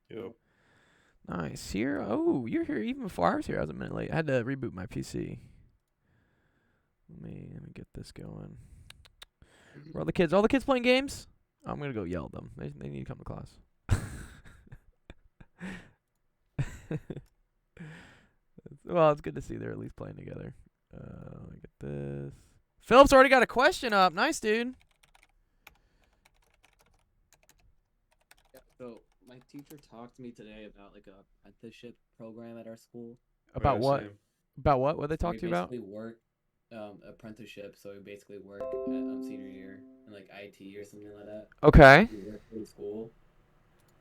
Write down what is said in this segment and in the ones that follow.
Yo. Nice. Here. Oh, you're here even before I was here. I was a minute late. I had to reboot my PC. Let me get this going. Where are the kids? All the kids playing games? I'm gonna go yell at them. They need to come to class. Well, it's good to see they're at least playing together. Let me get this. Philip's already got a question up. Nice, dude. Yeah, so my teacher talked to me today about like a apprenticeship program at our school. Oh, About yeah, what? same. About what? What they So talk we to you about? basically work apprenticeship. So we basically work at senior year in like IT or something like that. Okay, You work for the school.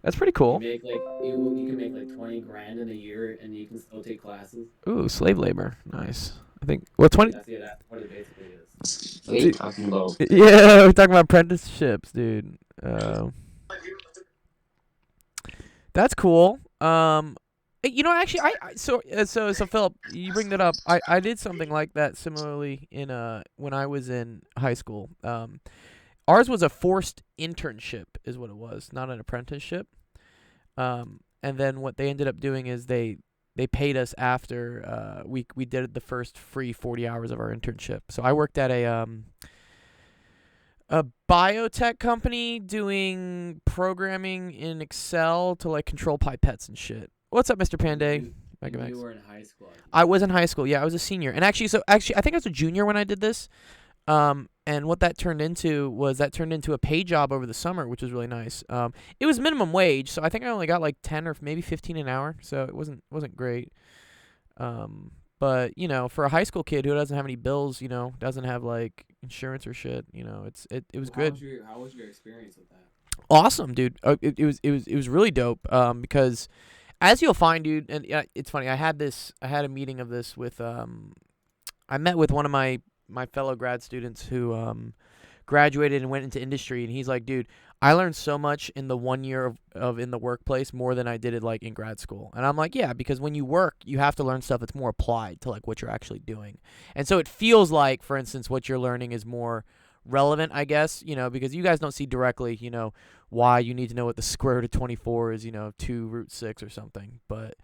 that's pretty You cool. make like you can make like 20 grand in a year, and you can still take classes. Ooh, slave labor. Nice. I think. Well, Yeah, 20. that's what it basically is. What are you talking about? Yeah, we're talking about apprenticeships, dude. That's cool. Actually, so Philip, you bring that up. I did something like that similarly in when I was in high school. Ours was a forced internship, is what it was, not an apprenticeship. And then what they ended up doing is they paid us after we did the first free 40 hours of our internship. So I worked at a biotech company doing programming in Excel to like control pipettes and shit. What's up, Mr. Panday? You, Megamax. you were in high school. I I think. was in high school. Yeah, I was a senior. And actually, I think I was a junior when I did this. And what that turned into was a paid job over the summer, which was really nice. It was minimum wage, so I think I only got like 10 or maybe 15 an hour, so it wasn't great. But for a high school kid who doesn't have any bills, doesn't have like insurance or shit, it was Well, good. how was your experience with that? Awesome, dude. It was really dope. Because as you'll find, dude, and it's funny. I had a meeting of this with I met with one of my fellow grad students who graduated and went into industry, and he's like, dude, I learned so much in the 1 year of in the workplace more than I did it like in grad school. And I'm like, yeah, because when you work, you have to learn stuff that's more applied to like what you're actually doing. And so it feels like, for instance, what you're learning is more relevant, I guess, because you guys don't see directly, why you need to know what the square root of 24 is, 2 root 6 or something. But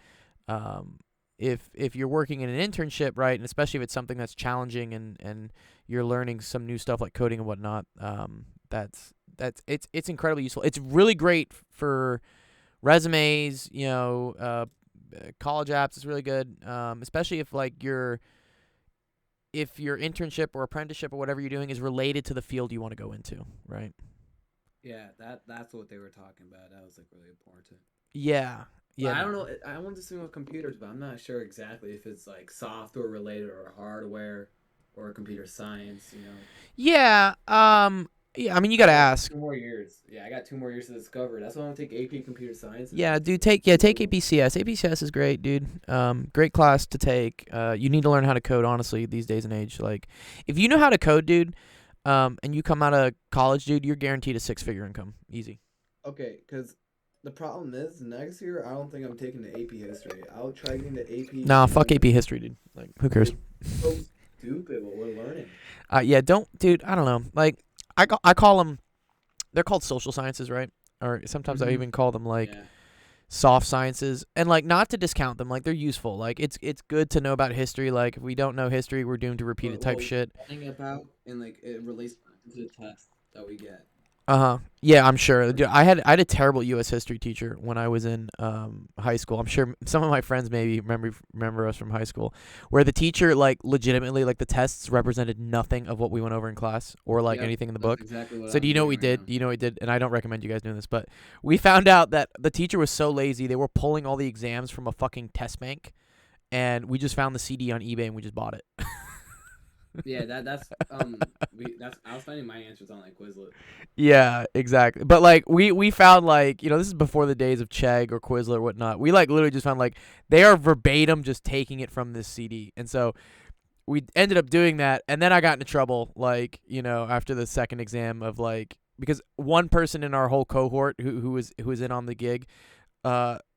um, if you're working in an internship, right, and especially if it's something that's challenging and you're learning some new stuff like coding and whatnot, it's incredibly useful. It's really great for resumes, college apps. It's really good, especially if like if your internship or apprenticeship or whatever you're doing is related to the field you want to go into, right? Yeah, that's what they were talking about. That was like really important. Yeah, But yeah, I don't know. I want to swing with computers, but I'm not sure exactly if it's like software related or hardware or computer science. yeah. Yeah. I mean, you gotta I got ask. 2 more years. Yeah, I got 2 more years to discover. That's why I'm gonna take AP Computer Science. And Yeah, then dude, see take what- APCS. APCS is great, dude. Great class to take. You need to learn how to code, honestly, these days and age. Like, if you know how to code, dude, and you come out of college, dude, you're guaranteed a 6-figure income, easy. Okay, because the problem is next year I don't think I'm taking the AP History. I'll try getting the AP. Nah, fuck AP history, dude. Like, who cares? It's so stupid what we're learning. Yeah, don't, dude. I don't know. Like, I call them. They're called social sciences, right? Or sometimes I Mhm. even call them like Yeah. soft sciences, and like not to discount them, like they're useful. Like it's good to know about history. Like if we don't know history, we're doomed to repeat it type What shit. we're learning about and like it relates to the test that we get. Yeah, I'm sure. Dude, I had a terrible U.S. history teacher when I was in high school. I'm sure some of my friends maybe remember us from high school, where the teacher like legitimately like the tests represented nothing of what we went over in class or like Yep, anything in the that's book. exactly what So do I'm you know what doing we right did? now. Do you know what we did? And I don't recommend you guys doing this, but we found out that the teacher was so lazy they were pulling all the exams from a fucking test bank, and we just found the CD on eBay and we just bought it. Yeah, that's I was finding my answers on like Quizlet. Yeah, exactly. But like we found like this is before the days of Chegg or Quizlet or whatnot. We like literally just found like they are verbatim just taking it from this CD, and so we ended up doing that. And then I got into trouble like after the second exam of like because one person in our whole cohort who was in on the gig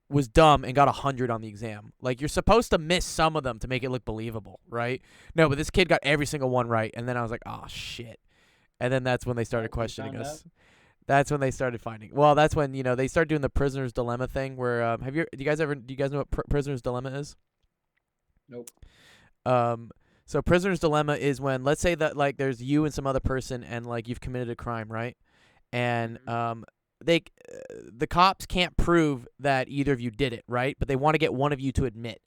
was dumb and got 100 on the exam. Like you're supposed to miss some of them to make it look believable, right? No, but this kid got every single one right, and then I was like, oh shit. And then that's when they started Oh, you questioning found out? us. That's when they started finding. Well, that's when they start doing the prisoner's dilemma thing. Where do you guys know what prisoner's dilemma is? Nope. Um, so prisoner's dilemma is when, let's say that like there's you and some other person, and like you've committed a crime, right? And Hmm. they the cops can't prove that either of you did it, right? But they want to get one of you to admit.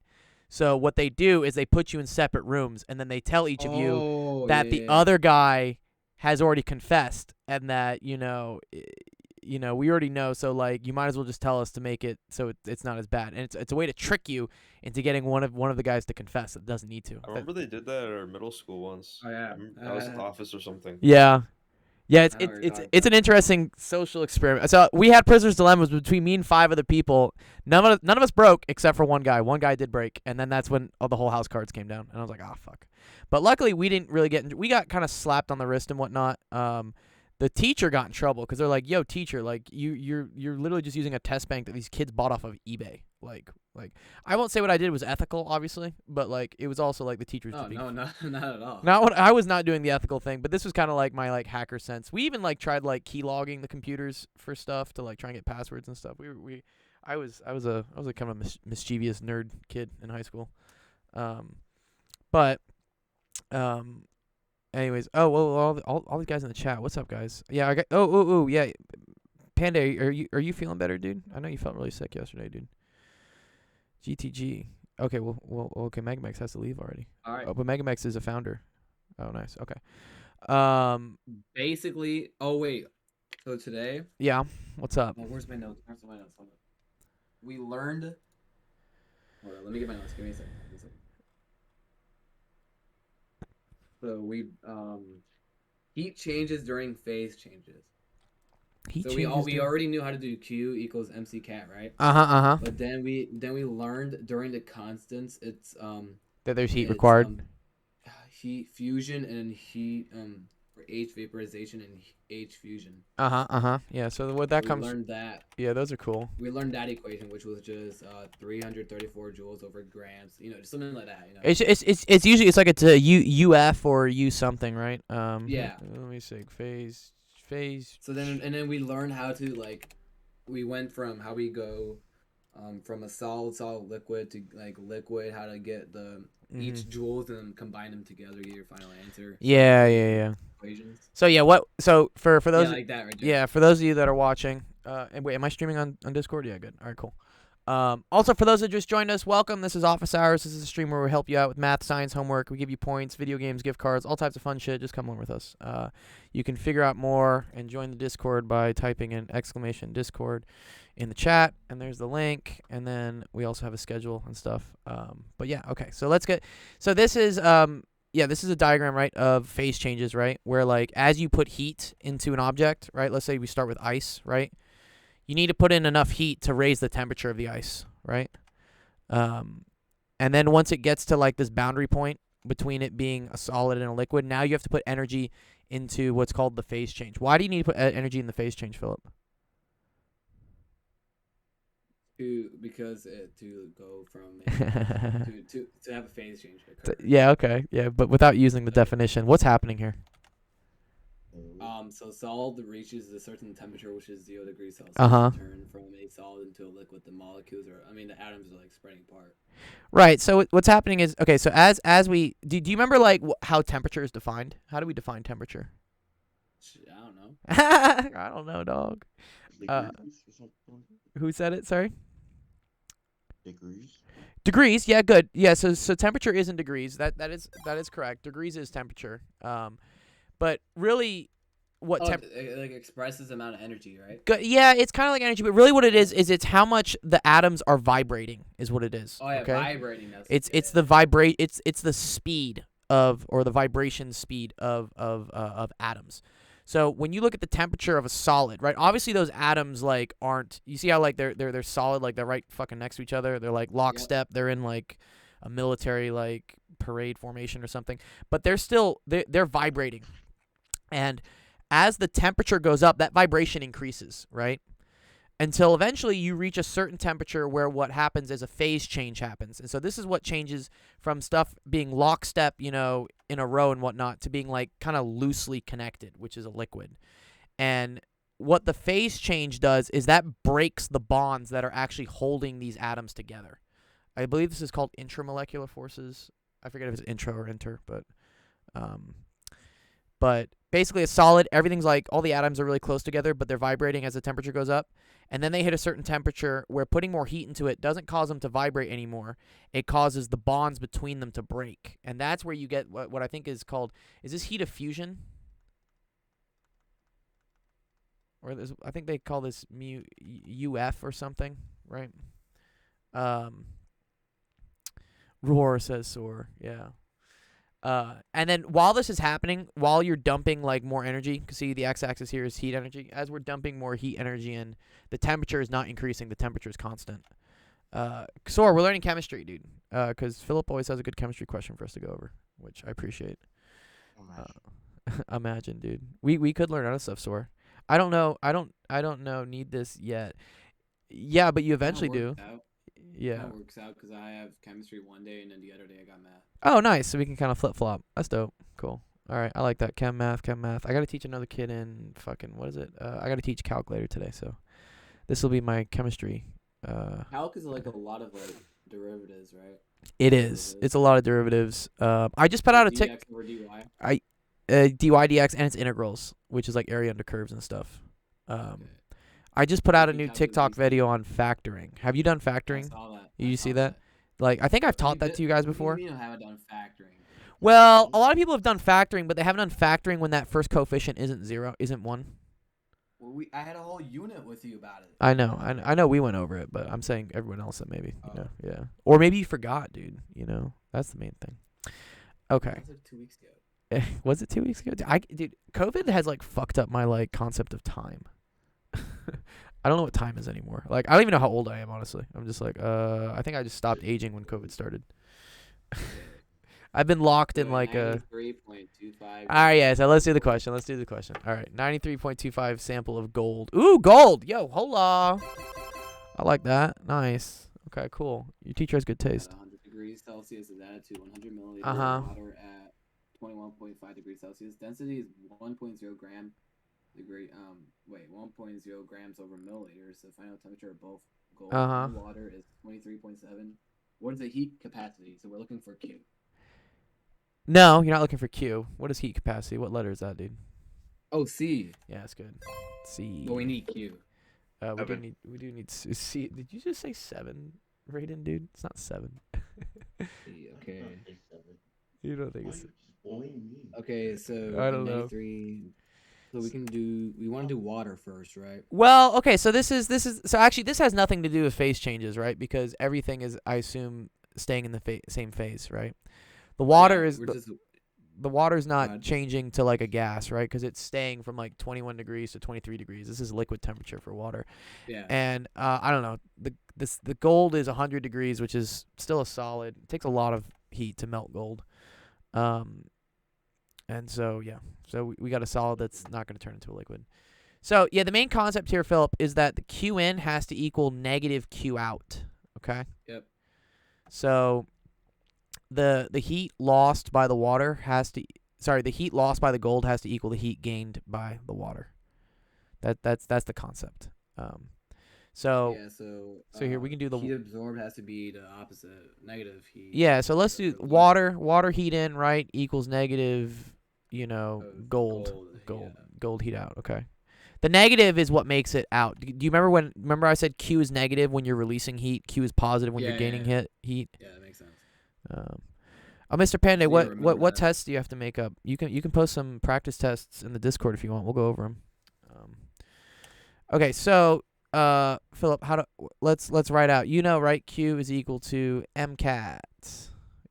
So what they do is they put you in separate rooms, and then they tell each of you Oh yeah, that the yeah, yeah. other guy has already confessed, and that we already know. So like you might as well just tell us to make it so it's not as bad. And it's a way to trick you into getting one of the guys to confess that doesn't need to. I remember they did that at our middle school once. Oh yeah. That was office or something. Yeah. Yeah, it's I know what it's you're it's talking it's about. an interesting social experiment. So we had prisoners dilemmas between me and five other people. None of us broke except for one guy. One guy did break, and then that's when all the whole house cards came down, and I was like, "Ah, fuck." But luckily, we didn't really we got kind of slapped on the wrist and whatnot. The teacher got in trouble because they're like, "Yo, teacher, like you're literally just using a test bank that these kids bought off of eBay." Like I won't say what I did was ethical, obviously, but like it was also like the teachers Oh just being no, no, not at all. not what I was not doing the ethical thing, but this was kind of like my like hacker sense. We even like tried like key logging the computers for stuff to like try and get passwords and stuff. I was a kind of a mischievous nerd kid in high school. Um, but um, anyways, oh well, all these guys in the chat. What's up, guys? Yeah, I got. Oh, yeah. Panda, are you feeling better, dude? I know you felt really sick yesterday, dude. GTG. Okay, okay. Megamex has to leave already. All right. Oh, but Megamex is a founder. Oh, nice. Okay. Basically, oh wait. So today, Yeah. What's up? oh, where's my notes? Where's my notes? Hold on. We learned. Hold on, let me get my notes. Give me a second. Give me a second. So heat changes during phase changes. He So changes. we already knew how to do Q equals MC cat, right? Uh huh. But then we learned during the constants That there's heat it's required. heat fusion and heat for H vaporization and H fusion. Uh huh. Yeah. So what So that we comes. learned that. Yeah, those are cool. We learned that equation, which was just 334 joules over grams. Just something like that. It's usually it's like it's a UF or U something, right? Yeah. Let me see. Phase. So then we learned how to we went from how we go from a solid liquid to like liquid, how to get the each joules and then combine them together to get your final answer. Yeah. Equations. So yeah, for Yeah, those like that right there. yeah, for those of you that are watching, and wait, am I streaming on Discord? Yeah, good. All right, cool. Also, for those that just joined us, welcome. This is Office Hours. This is a stream where we help you out with math, science, homework. We give you points, video games, gift cards, all types of fun shit. Just come along with us. You can figure out more and join the Discord by typing in !Discord in the chat, and there's the link. And then we also have a schedule and stuff. But yeah, okay. So let's get. So this is this is a diagram, right, of phase changes, right, where like as you put heat into an object, right. Let's say we start with ice, right. You need to put in enough heat to raise the temperature of the ice, right? And then once it gets to like this boundary point between it being a solid and a liquid, now you have to put energy into what's called the phase change. Why do you need to put energy in the phase change, Philip? Because to go from to have a phase change occur. Yeah, okay. Yeah, but without using the definition, what's happening here? So solid reaches a certain temperature, which is 0 degrees Celsius. Uh-huh. Turn from a solid into a liquid. The molecules the atoms are like spreading apart. Right. So what's happening is, okay, so as we do you remember like how temperature is defined? How do we define temperature? I don't know. I don't know, dog. Degrees or something? Who said it? Sorry. Degrees. Degrees, yeah, good. Yeah, so temperature is in degrees. That is correct. Degrees is temperature. But really, what it like expresses the amount of energy, right? yeah, it's kind of like energy, but really what it is it's how much the atoms are vibrating is what it is. Oh yeah, okay? vibrating. It's the speed of, or the vibration speed of atoms. So when you look at the temperature of a solid, right? Obviously those atoms like aren't. You see how like they're solid, like they're right fucking next to each other. They're like lockstep. Yep. They're in like a military like parade formation or something. But they're vibrating, and as the temperature goes up, that vibration increases, right? Until eventually you reach a certain temperature where what happens is a phase change happens. And so this is what changes from stuff being lockstep, in a row and whatnot, to being like kind of loosely connected, which is a liquid. And what the phase change does is that breaks the bonds that are actually holding these atoms together. I believe this is called intramolecular forces. I forget if it's intra or inter, but basically a solid, everything's like all the atoms are really close together, but they're vibrating as the temperature goes up. And then they hit a certain temperature where putting more heat into it doesn't cause them to vibrate anymore. It causes the bonds between them to break. And that's where you get what I think is called, is this heat of fusion? Or I think they call this UF or something, right? Roar says soar, yeah. And then while this is happening, while you're dumping like more energy, see the x-axis here is heat energy. As we're dumping more heat energy in, the temperature is not increasing. The temperature is constant. Soar, we're learning chemistry, dude. Because Philip always has a good chemistry question for us to go over, which I appreciate. Imagine, dude. We could learn other stuff, Soar. I don't know. Need this yet. Yeah, but you eventually do. Yeah. That works out because I have chemistry one day and then the other day I got math. Oh, nice. So we can kind of flip flop. That's dope. Cool. All right, I like that. Chem math. I got to teach another kid in fucking what is it? I got to teach calculator today, so this will be my chemistry. Calc is like a lot of like derivatives, right? It is. It's a lot of derivatives. I just put out a tick. Dx over dy. Dy dx and its integrals, which is like area under curves and stuff. Okay. I just put out a new Calculate TikTok these video on factoring. Have you done factoring? I saw that. You see that? Like, I think I've taught that to you guys before. What do you mean I haven't done factoring? Well, a lot of people have done factoring, but they haven't done factoring when that first coefficient isn't 1. Well, I had a whole unit with you about it. I know we went over it, but I'm saying everyone else that maybe, yeah. Or maybe you forgot, dude, That's the main thing. Okay. That was like 2 weeks ago. Was it 2 weeks ago? Dude, COVID has like fucked up my like concept of time. I don't know what time is anymore. Like, I don't even know how old I am, honestly. I'm just like, I think I just stopped aging when COVID started. I've been locked in like a 93.25. All right, yeah, so let's do the question. All right, 93.25 sample of gold. Ooh, gold. Yo, hola. I like that. Nice. Okay, cool. Your teacher has good taste. 100 degrees Celsius is added to 100 milliliters Uh-huh. of water at 21.5 degrees Celsius. Density is 1.0 gram. 1.0 grams over milliliters. The final temperature of both gold and water is 23.7. What is the heat capacity? So we're looking for Q. No, you're not looking for Q. What is heat capacity? What letter is that, dude? Oh, C. Yeah, that's good. C. But we need Q. We do need C. Did you just say 7, Raiden, dude? It's not 7. C, okay. You don't think it's... Okay, so I don't know. 93. So we want to do water first, right? Well, okay, so this is so actually this has nothing to do with phase changes, right? Because everything is, I assume, staying in the same phase, right? The water is the water's not changing to like a gas, right? Because it's staying from like 21 degrees to 23 degrees. This is liquid temperature for water. Yeah. And I don't know. The gold is 100 degrees, which is still a solid. It takes a lot of heat to melt gold. And so, yeah. So we got a solid that's not going to turn into a liquid. So, yeah, the main concept here, Philip, is that the Q in has to equal negative Q out. Okay? Yep. So the heat lost by the water the heat lost by the gold has to equal the heat gained by the water. That's the concept. So here we can do the heat absorbed has to be the opposite, negative heat. Yeah, so let's do water heat in, right, equals negative, gold heat out. Okay. The negative is what makes it out. Do you remember I said Q is negative when you're releasing heat, Q is positive when you're gaining heat? Yeah, that makes sense. Mr. Panda, So what tests do you have to make up? You can post some practice tests in the Discord if you want. We'll go over them. Okay, so Philip, let's write out. Right? Q is equal to MCAT.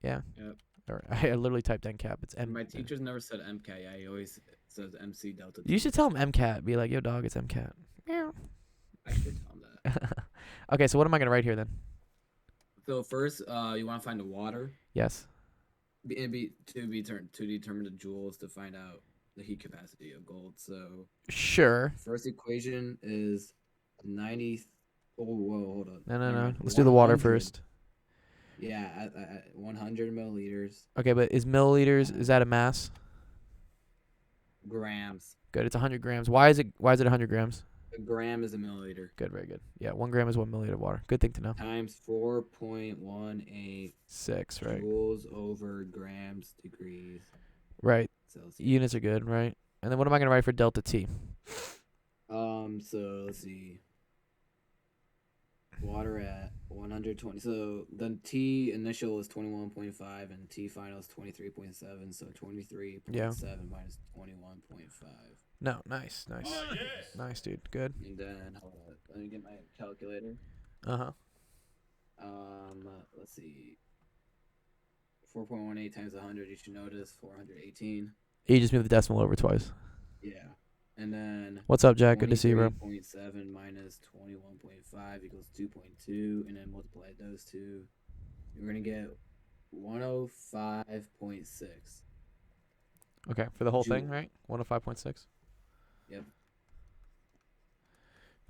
Yeah. Yep. Or I literally typed MCAT. It's M. My teacher's never said MCAT. Yeah, he always says MC delta. You should tell him MCAT. Be like, yo, dog, it's MCAT. Meow. I should tell him that. Okay, so what am I gonna write here then? So first, you want to find the water. Yes. To determine the joules to find out the heat capacity of gold. So sure. First equation is 90. Oh, whoa, hold on. No. Let's do the water first. Yeah, at 100 milliliters. Okay, but is milliliters, is that a mass? Grams. Good. It's 100 grams. Why is it 100 grams? A gram is a milliliter. Good. Very good. Yeah, 1 gram is 1 milliliter of water. Good thing to know. Times 4.18 6. Right. joules over grams degrees Right. Celsius. Units are good. Right. And then what am I gonna write for delta T? So let's see. Water at 120. So the T initial is 21.5 and T final is 23.7. So 23.7 minus 21.5. No. Nice. Nice, dude. Good. And then hold on, let me get my calculator. Uh-huh. Let's see. 4.18 times 100. You should notice 418. You just moved the decimal over twice. Yeah. And then What's up, Jack? Good to see you, bro. 23.7 minus 21.5 equals 2.2, and then multiply those two. You're gonna get 105.6. Okay, for the whole Joule. thing, right? 105.6. Yep.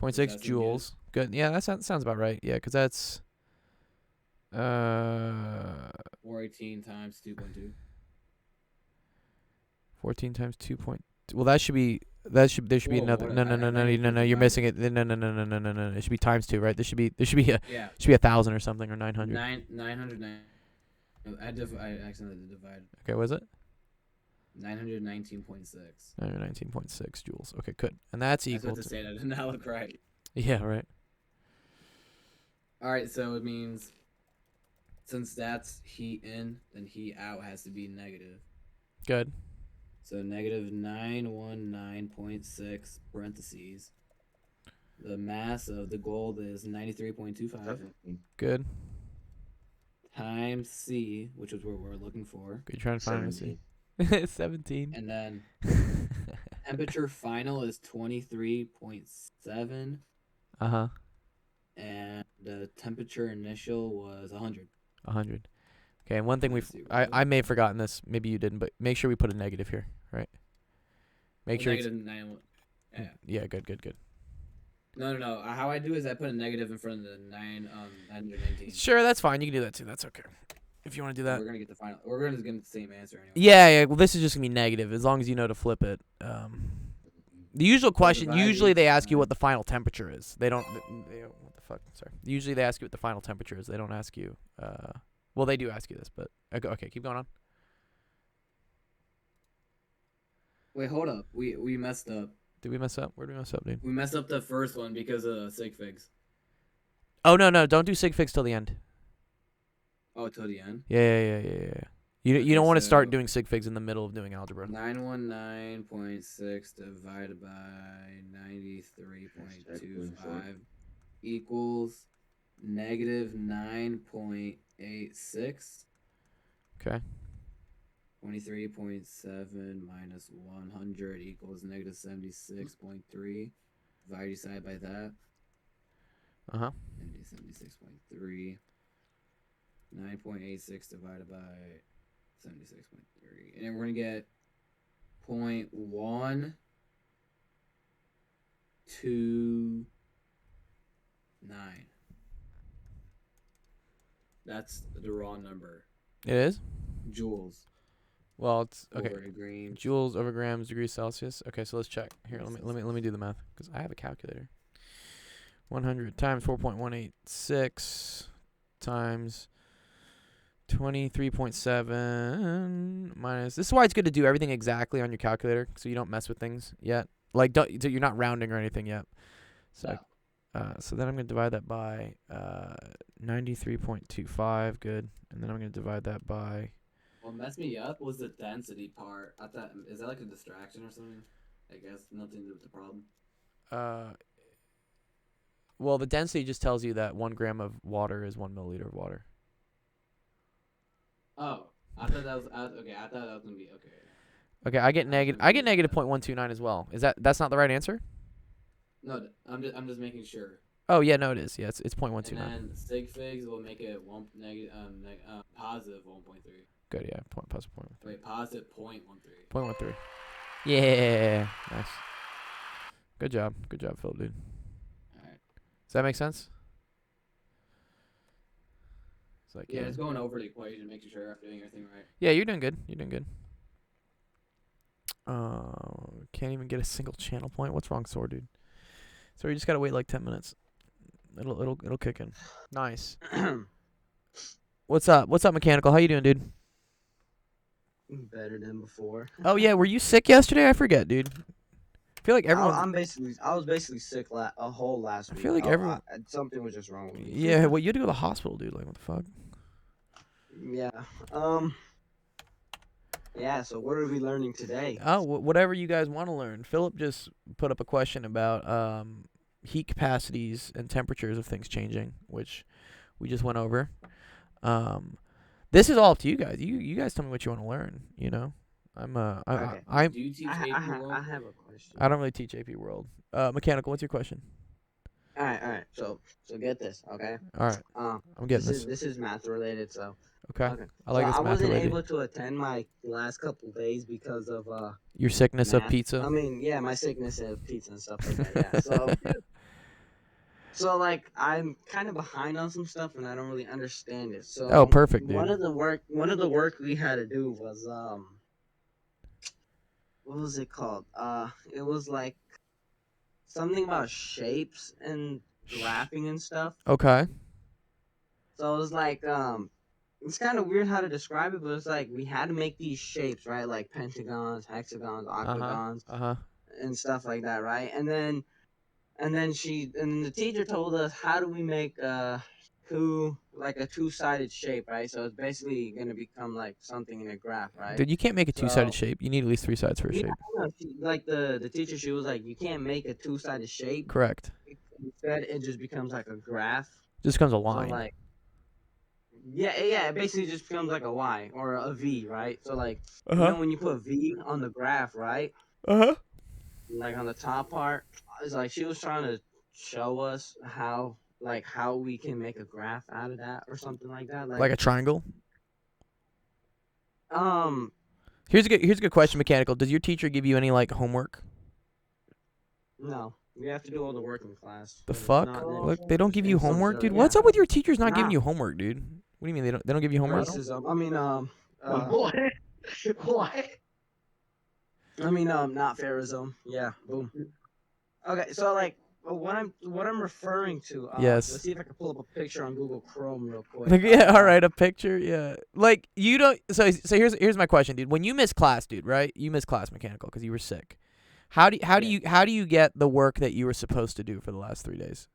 0.6 Does that seem good? joules. Good. Yeah, that sounds about right. Yeah, because that's 418 times 2.2. 14 times 2. Well, there should be Whoa, another. what No, a- no, no, I no, need no, to no. You're divide missing it. it. No. It should be times 2, right? There should be Yeah. 1,000 or something, or 900. 909. I accidentally divided. Okay, what is it? 919.6. 19.6 joules. Okay, good. And that's I was equal about to say that did not look right. Yeah, right. All right, so it means since that's heat in, then heat out has to be negative. Good. So negative 919.6 parentheses. The mass of the gold is 93.25 Good. times C, which is what we're looking for. Good. Trying to find 17. 17. And then temperature final is 23.7. Uh-huh. And the temperature initial was 100. 100. Okay, and one thing Let's see, I may have forgotten this, maybe you didn't, but make sure we put a negative here, right? Make sure it's negative 9. Yeah. Yeah, good. No. How I do is I put a negative in front of the 919. Sure, that's fine. You can do that too. That's okay. If you want to do that. We're gonna get the final. We're gonna get the same answer anyway. Yeah. Well, this is just gonna be negative as long as you know to flip it. The usual question. divide Usually they each ask you what side. the final temperature is. They don't. What the fuck? Sorry. Usually they ask you what the final temperature is. They don't ask you. Well, they do ask you this, but okay. Keep going on. Wait, hold up. We messed up. Did we mess up? Where did we mess up, dude? We messed up the first one because of sig figs. Oh no! Don't do sig figs till the end. Oh, till the end. Yeah. You Okay, don't want to start so- doing sig figs in the middle of doing algebra. 919.6 divided by 93.25 equals negative 9.86. Okay. 23.7 minus 100 equals negative 76.3. Divide each side by that. Uh-huh. Negative 76.3. 9.86 divided by 76.3. And then we're going to get 0.129. That's the raw number. It is? Joules. Well, it's okay. Over degree. Joules over grams degrees Celsius. Okay, so let's check. Here, let me do the math because I have a calculator. 100 times 4.186 times 23.7 minus. This is why it's good to do everything exactly on your calculator so you don't mess with things yet. Like so you're not rounding or anything yet. So so then I'm going to divide that by 93.25. Good. And then I'm going to divide that by. What messed me up was the density part. I thought, is that like a distraction or something? I guess nothing to do with the problem. Well, the density just tells you that 1 gram of water is 1 milliliter of water. Oh, I thought that was okay. I thought that was gonna be okay. Okay, I get negative 0.129 as well. That's not the right answer? No, I'm just making sure. Oh yeah, no it is. Yeah, it's And 0.129. then sig figs will make it positive 1.3. Good, yeah. Positive 0.13. Wait, positive 0.13. 0.13. Yeah, nice. Good job, Philip, dude. All right. Does that make sense? It's like Yeah, just going over the equation, making sure I'm doing everything right. Yeah, you're doing good. Can't even get a single channel point. What's wrong, Sword, dude? So you just gotta wait like 10 minutes. It'll kick in. Nice. What's up? What's up, Mechanical? How you doing, dude? Better than before. Oh yeah, were you sick yesterday? I forget, dude. I feel like everyone. I was basically sick a whole last week. I feel like everyone. Something was just wrong with me. Yeah, well, you had to go to the hospital, dude. Like, what the fuck? Yeah. Yeah. So what are we learning today? Oh, whatever you guys want to learn. Philip just put up a question about heat capacities and temperatures of things changing, which we just went over. This is all up to you guys. You guys tell me what you want to learn. You know, I'm Do you teach I AP World? have a question. I don't really teach AP World. Mechanical. What's your question? All right. So get this, okay? All right, I'm getting this. This is math related, so Okay. okay. I like So this I math wasn't related. able to attend my last couple days because of Your sickness of math. pizza. I mean, yeah, my sickness of pizza and stuff like that. Yeah. So like I'm kind of behind on some stuff and I don't really understand it. So Oh, perfect, one dude. of the work we had to do was what was it called? It was like something about shapes and graphing and stuff. Okay. So it was like it's kind of weird how to describe it, but it's like we had to make these shapes, right? Like pentagons, hexagons, octagons, and stuff like that, right? And then the teacher told us how do we make a two-sided shape, right? So it's basically gonna become like something in a graph, right? Dude, you can't make a two-sided So shape. You need at least 3 sides for a yeah, shape. like the teacher, she was like, you can't make a two-sided shape. Correct. Instead, it just becomes like a graph. Just becomes a So line. like, yeah, it basically just becomes like a Y or a V, right? So like, when you put a V on the graph, right? Like on the top part, it's like she was trying to show us how we can make a graph out of that or something like that. Like a triangle. Um, Here's a good question, Mechanical. Does your teacher give you any like homework? no, we have to do all the work in class. The It's fuck? not- Like they don't give you it's some homework, sort dude? of- What's yeah. up with your teachers not giving Nah. you homework, dude? What do you mean they don't give you homework? Racism. I mean, What? What? not fairism. Yeah, boom. Okay, so like what I'm referring to. Yes. Let's see if I can pull up a picture on Google Chrome real quick. Like, yeah, all right, a picture, yeah. Like you don't. So here's my question, dude. When you miss class, dude, right? You miss class, Mechanical, because you were sick. How do you get the work that you were supposed to do for the last 3 days?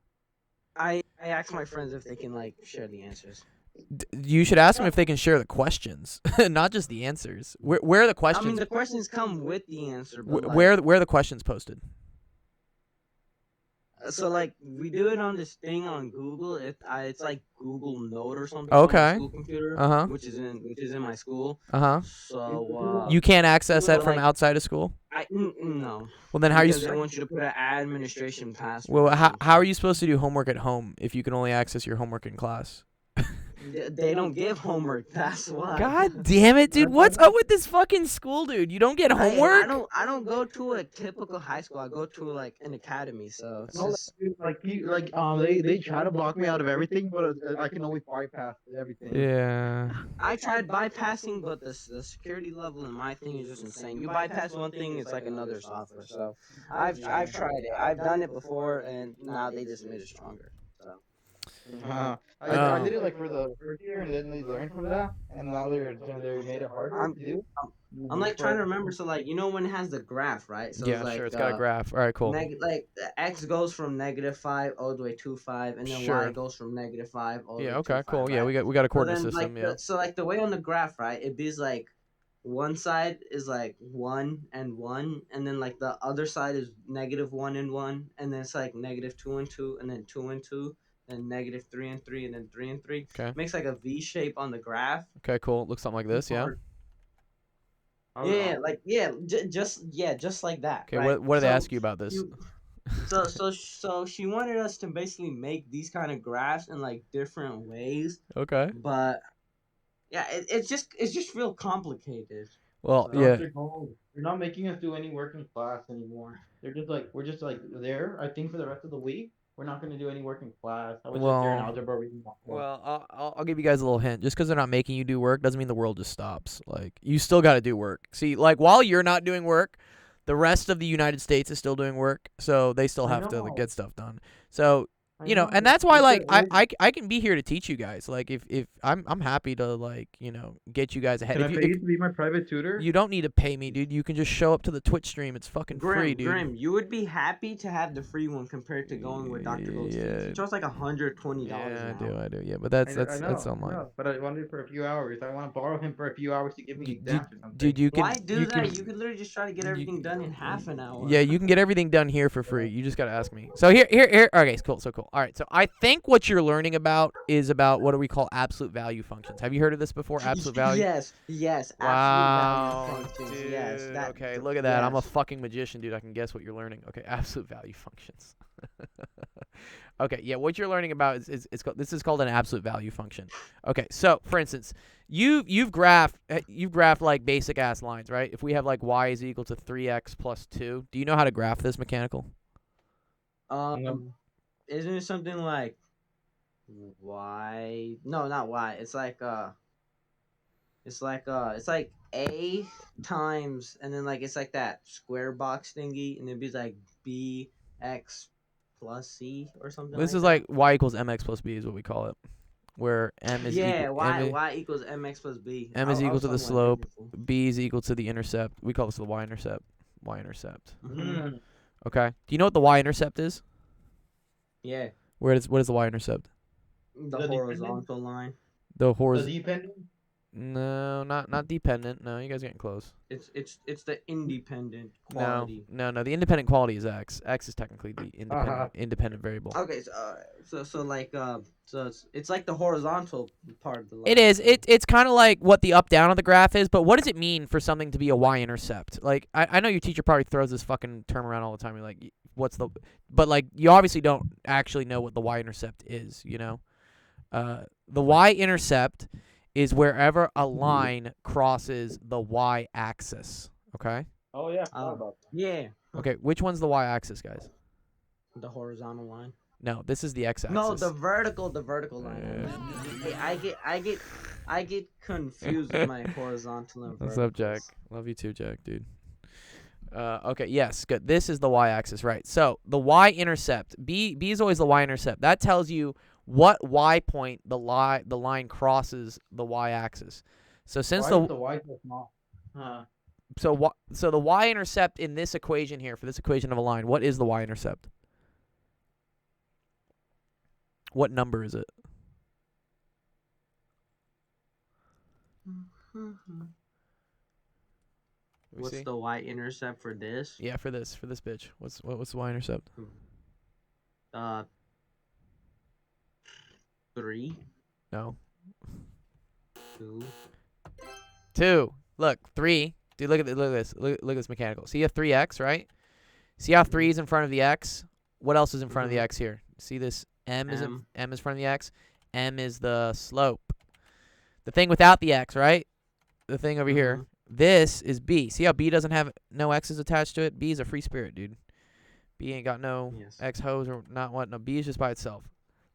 I asked my friends if they can like share the answers. You should ask them if they can share the questions, not just the answers. Where are the questions? I mean, the questions come with the answer. But where are the questions posted? So like we do it on this thing on Google. It's like Google Note or something. Okay. On my school computer. Uh-huh. Which is in my school. Uh-huh. So you can't access that so, from like, outside of school? No. Well, then how are you? Because they want you to put an administration password. Well, how are you supposed to do homework at home if you can only access your homework in class? They don't give homework. That's why. God damn it, dude! What's up with this fucking school, dude? You don't get homework? I don't go to a typical high school. I go to like an academy. So it's No, just they try to block me out of everything, but I can only bypass everything. Yeah. I tried bypassing, but the security level in my thing is just insane. You bypass one thing, it's like another software. So I've tried it. I've done it before, and now they just made it stronger. So. I did it like for the first year, and then they learned from that, and now they made it harder to do. I'm like trying to remember. So like when it has the graph, right? So Yeah, it's like, sure. It's got a graph. All right, cool. Like X goes from -5 all the way to 5, and then Sure. Y goes from -5 all the way Yeah. to Okay. 5, Cool. right? Yeah, we got a So coordinate then, system. like, Yeah. so like the way on the graph, right? It'd be like one side is like 1 and 1, and then like the other side is -1 and 1, and then it's like -2 and 2, and then 2 and 2, and -3 and 3, and then 3 and 3. Okay. Makes like a V shape on the graph. Okay. Cool. Looks something like this. Yeah. Just like that. Okay. Right? What do they So ask you about this? So she wanted us to basically make these kind of graphs in like different ways, Okay. but yeah, it's just real complicated. Well, No, yeah. they're not making us do any work in class anymore. They're just like we're just like there. I think for the rest of the week, we're not gonna do any work in class. I was just there in algebra reading that book. Well, I'll give you guys a little hint. Just because they're not making you do work doesn't mean the world just stops. Like, you still got to do work. See, like, while you're not doing work, the rest of the United States is still doing work, so they still I have to know. get stuff done. So, I you know, know. and that's why, It's like, like, I can be here to teach you guys. Like, if I'm happy to, like, you know, get you guys ahead. can I If pay you, you to be my private tutor? you don't need to pay me, dude. You can just show up to the Twitch stream. It's fucking free, dude. Grim, you would be happy to have the free one compared to going with Dr. Goldstein. Yeah. It costs like $120 Yeah, now. I do. Yeah, but that's I know, online. I know, but I wanted it for a few hours. I want to borrow him for a few hours to give me Dude, exams or something. Dude, you can. Why do you that? Can, You could literally just try to get everything done in half an hour. Yeah, you can get everything done here for free. You just gotta ask me. So here. Okay, cool. So cool. All right. So I think what you're learning about is about what do we call absolute value functions. Have you heard of this before? Absolute value. Yes. Wow, Absolute value functions. dude. Yes. Okay, look at that. I'm a yes. fucking magician, dude. I can guess what you're learning. Okay, absolute value functions. Okay, yeah. What you're learning about is this is called an absolute value function. Okay, so for instance, you've graphed like basic ass lines, right? If we have like y is equal to 3x plus 2, do you know how to graph this, mechanical? Isn't it something like y? No, not y. It's like a times, and then like it's like that square box thingy, and it'd be like bx plus c or something. This like is that. like y equals mx plus b is what we call it, where m is equal y equals mx plus b. m is equal to the somewhat slope, b is equal to the intercept. We call this the y-intercept. Y-intercept. Mm-hmm. Okay. Do you know what the y-intercept is? Yeah, What is the y-intercept? the The horizontal line. The The horizontal. dependent? No, not dependent. No, you guys are getting close. It's the independent quality. No. The independent quality is x. X is technically the independent variable. Okay, so it's like the horizontal part of the line. It is. It's kind of like what the up down of the graph is, but what does it mean for something to be a y-intercept? Like, I know your teacher probably throws this fucking term around all the time. You're like, what's the? But like, you obviously don't actually know what the y-intercept is. You know, the y-intercept is wherever a line crosses the y-axis. Okay. Oh yeah, I forgot about that. Yeah, Okay. Which one's the y-axis, guys? the horizontal line. No, this is the x-axis. No, the vertical line. Hey, I get confused with my horizontal and What's vertical. up, Jack? Love you too, Jack, dude. Okay, yes, good. This is the y-axis, right? So the y-intercept, B is always the y-intercept. That tells you what y point the line crosses the y-axis. So since Why is the y so small? so the y-intercept in this equation here, for this equation of a line, what is the y-intercept? What number is it? What's the y-intercept for this? Yeah, for this bitch. What's the y-intercept? 3, No. 2. 2. Look, 3. Dude, look at this. Look at this mechanical. See a 3x, right? See how 3 is in front of the x? What else is in front of the x here? See this m is in front of the x? M is the slope. The thing without the x, right? The thing over here. This is b. See how b doesn't have no x's attached to it? B is a free spirit, dude. B ain't got no x hose or not what. No, b is just by itself.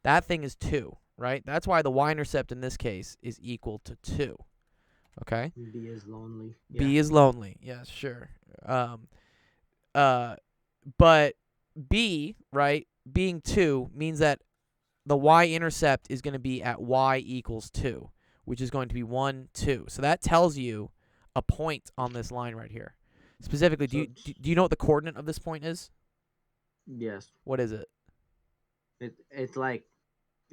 That thing is 2, right? That's why the y-intercept in this case is equal to 2. Okay? B is lonely. Yeah. B is lonely. Yes, sure. But B, right, being 2 means that the y-intercept is going to be at y equals 2, which is going to be 1, 2. So that tells you a point on this line right here. Specifically, do you know what the coordinate of this point is? Yes. What is it? It's like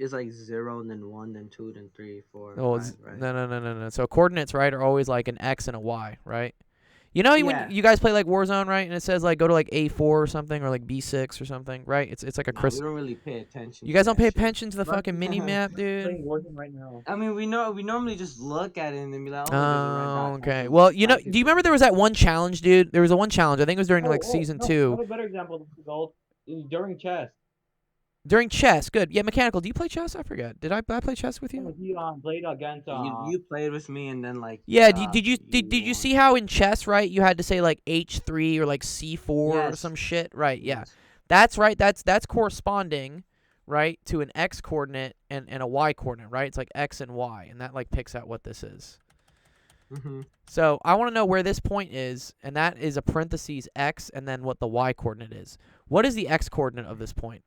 0, and then 1, then 2, then 3, 4, Oh, 5, right? No. So coordinates, right, are always like an x and a y, right? You know when you guys play like Warzone, right? And it says like go to like A4 or something or like B6 or something, right? It's like a we don't really pay attention. You guys don't pay shit. attention to the fucking mini map, dude. Playing Warzone right now. I mean, we normally just look at it and then be like, oh, Oh, okay. Well, you know, do you remember there was that one challenge, dude? There was a one challenge. I think it was during like season 2. I have a better example of gold during chess. During chess, good. Yeah, mechanical. Do you play chess? I forget. Did I play chess with you? He played against. You played with me and then like. Yeah. Did you see how in chess, right? You had to say like H3 or like C4 or some shit, right? Yeah. Yes. That's right. That's corresponding, right, to an x coordinate and a y coordinate, right? It's like x and y, and that like picks out what this is. So I want to know where this point is, and that is a parentheses x, and then what the y coordinate is. What is the x coordinate of this point?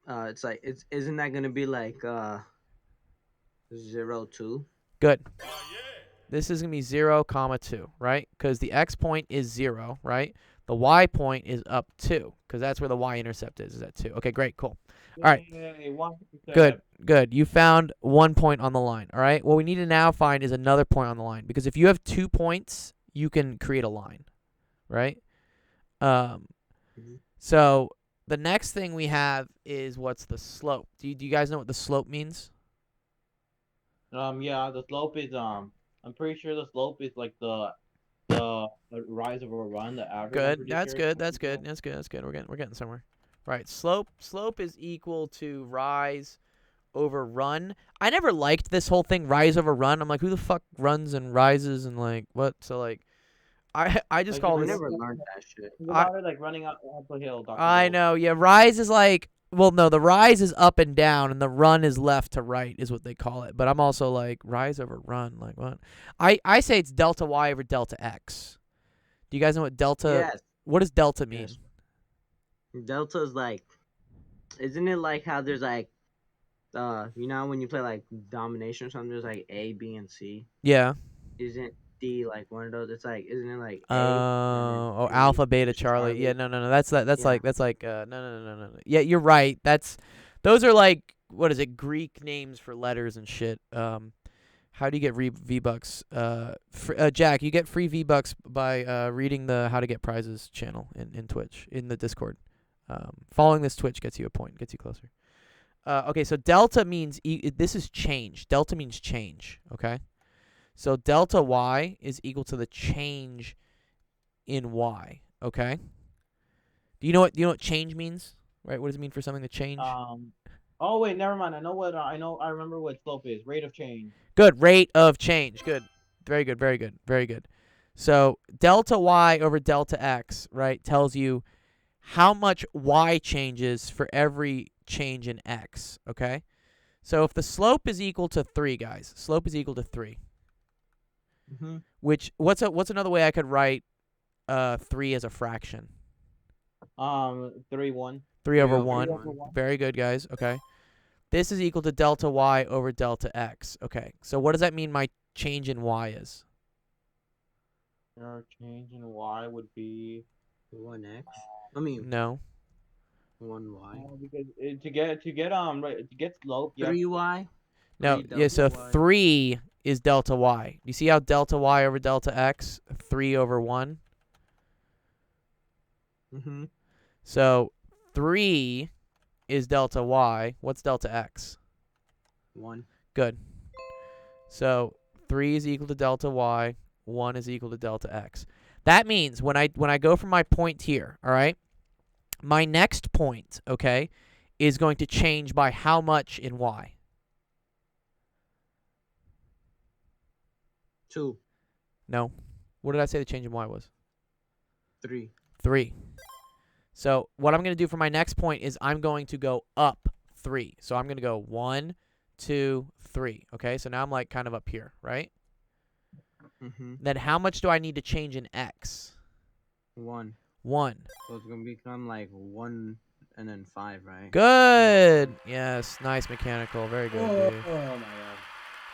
It's like isn't that gonna be like 0, 2? Good. This is going to be 0, 2, right? Because the x point is 0, right? The y point is up 2, because that's where the y-intercept is at 2. Okay, great, cool. All right. Good. You found 1 point on the line, all right? What we need to now find is another point on the line, because if you have 2 points, you can create a line, right? So the next thing we have is what's the slope. Do you guys know what the slope means? Yeah, the slope is I'm pretty sure the slope is like the rise over run, the average. Good. That's good. That's good. We're getting somewhere. Right. Slope is equal to rise over run. I never liked this whole thing, rise over run. I'm like, who the fuck runs and rises and like what? So like, I just call I this. never learned that shit. Like running up the hill. Dr. I know. Yeah. Rise is like. Well, no, the rise is up and down, and the run is left to right, is what they call it. But I'm also like, rise over run, like what? I say it's delta y over delta x. Do you guys know what delta? Yes. What does delta mean? Yes. Delta is like, isn't it like how there's like, you know when you play like domination or something, there's like A, B, and C. Yeah. Isn't D like one of those? It's like, isn't it like A? Oh, B, alpha, beta, which is Charlie. Yeah, no. That's Yeah. like no. Yeah, you're right. Those are like, what is it? Greek names for letters and shit. How do you get V-Bucks? Jack, you get free V-Bucks by reading the How to Get Prizes channel in Twitch, in the Discord. Following this Twitch gets you a point, gets you closer. Okay, so delta means, this is change. Delta means change, okay? So delta y is equal to the change in y, okay? Do you know what change means? Right? What does it mean for something to change? Oh wait, never mind. I remember what slope is. Rate of change. Good. Rate of change. Good. Very good. So delta y over delta x, right, tells you how much y changes for every change in x, okay? So if the slope is equal to 3, guys, slope is equal to 3. Which, what's another way I could write 3 as a fraction? 3, 1. 3 over 1. Very good, guys. Okay. This is equal to delta y over delta x. Okay. So what does that mean my change in y is? Your change in y would be 1x. I mean, No. 1y. because to get slope, you 3y. No. Yeah. So 3 is delta y. You see how delta y over delta x, 3 over 1. So 3 is delta y. What's delta x? 1. Good. So 3 is equal to delta y. 1 is equal to delta x. That means when I go from my point here, all right, my next point, okay, is going to change by how much in y? 2. No. What did I say the change in y was? 3. 3. So what I'm going to do for my next point is I'm going to go up 3. So I'm going to go 1, 2, 3. Okay, so now I'm like kind of up here, right? Then how much do I need to change in x? 1. 1. So it's going to become like 1 and then 5, right? Good. Yes, nice mechanical. Very good, dude. Oh my god.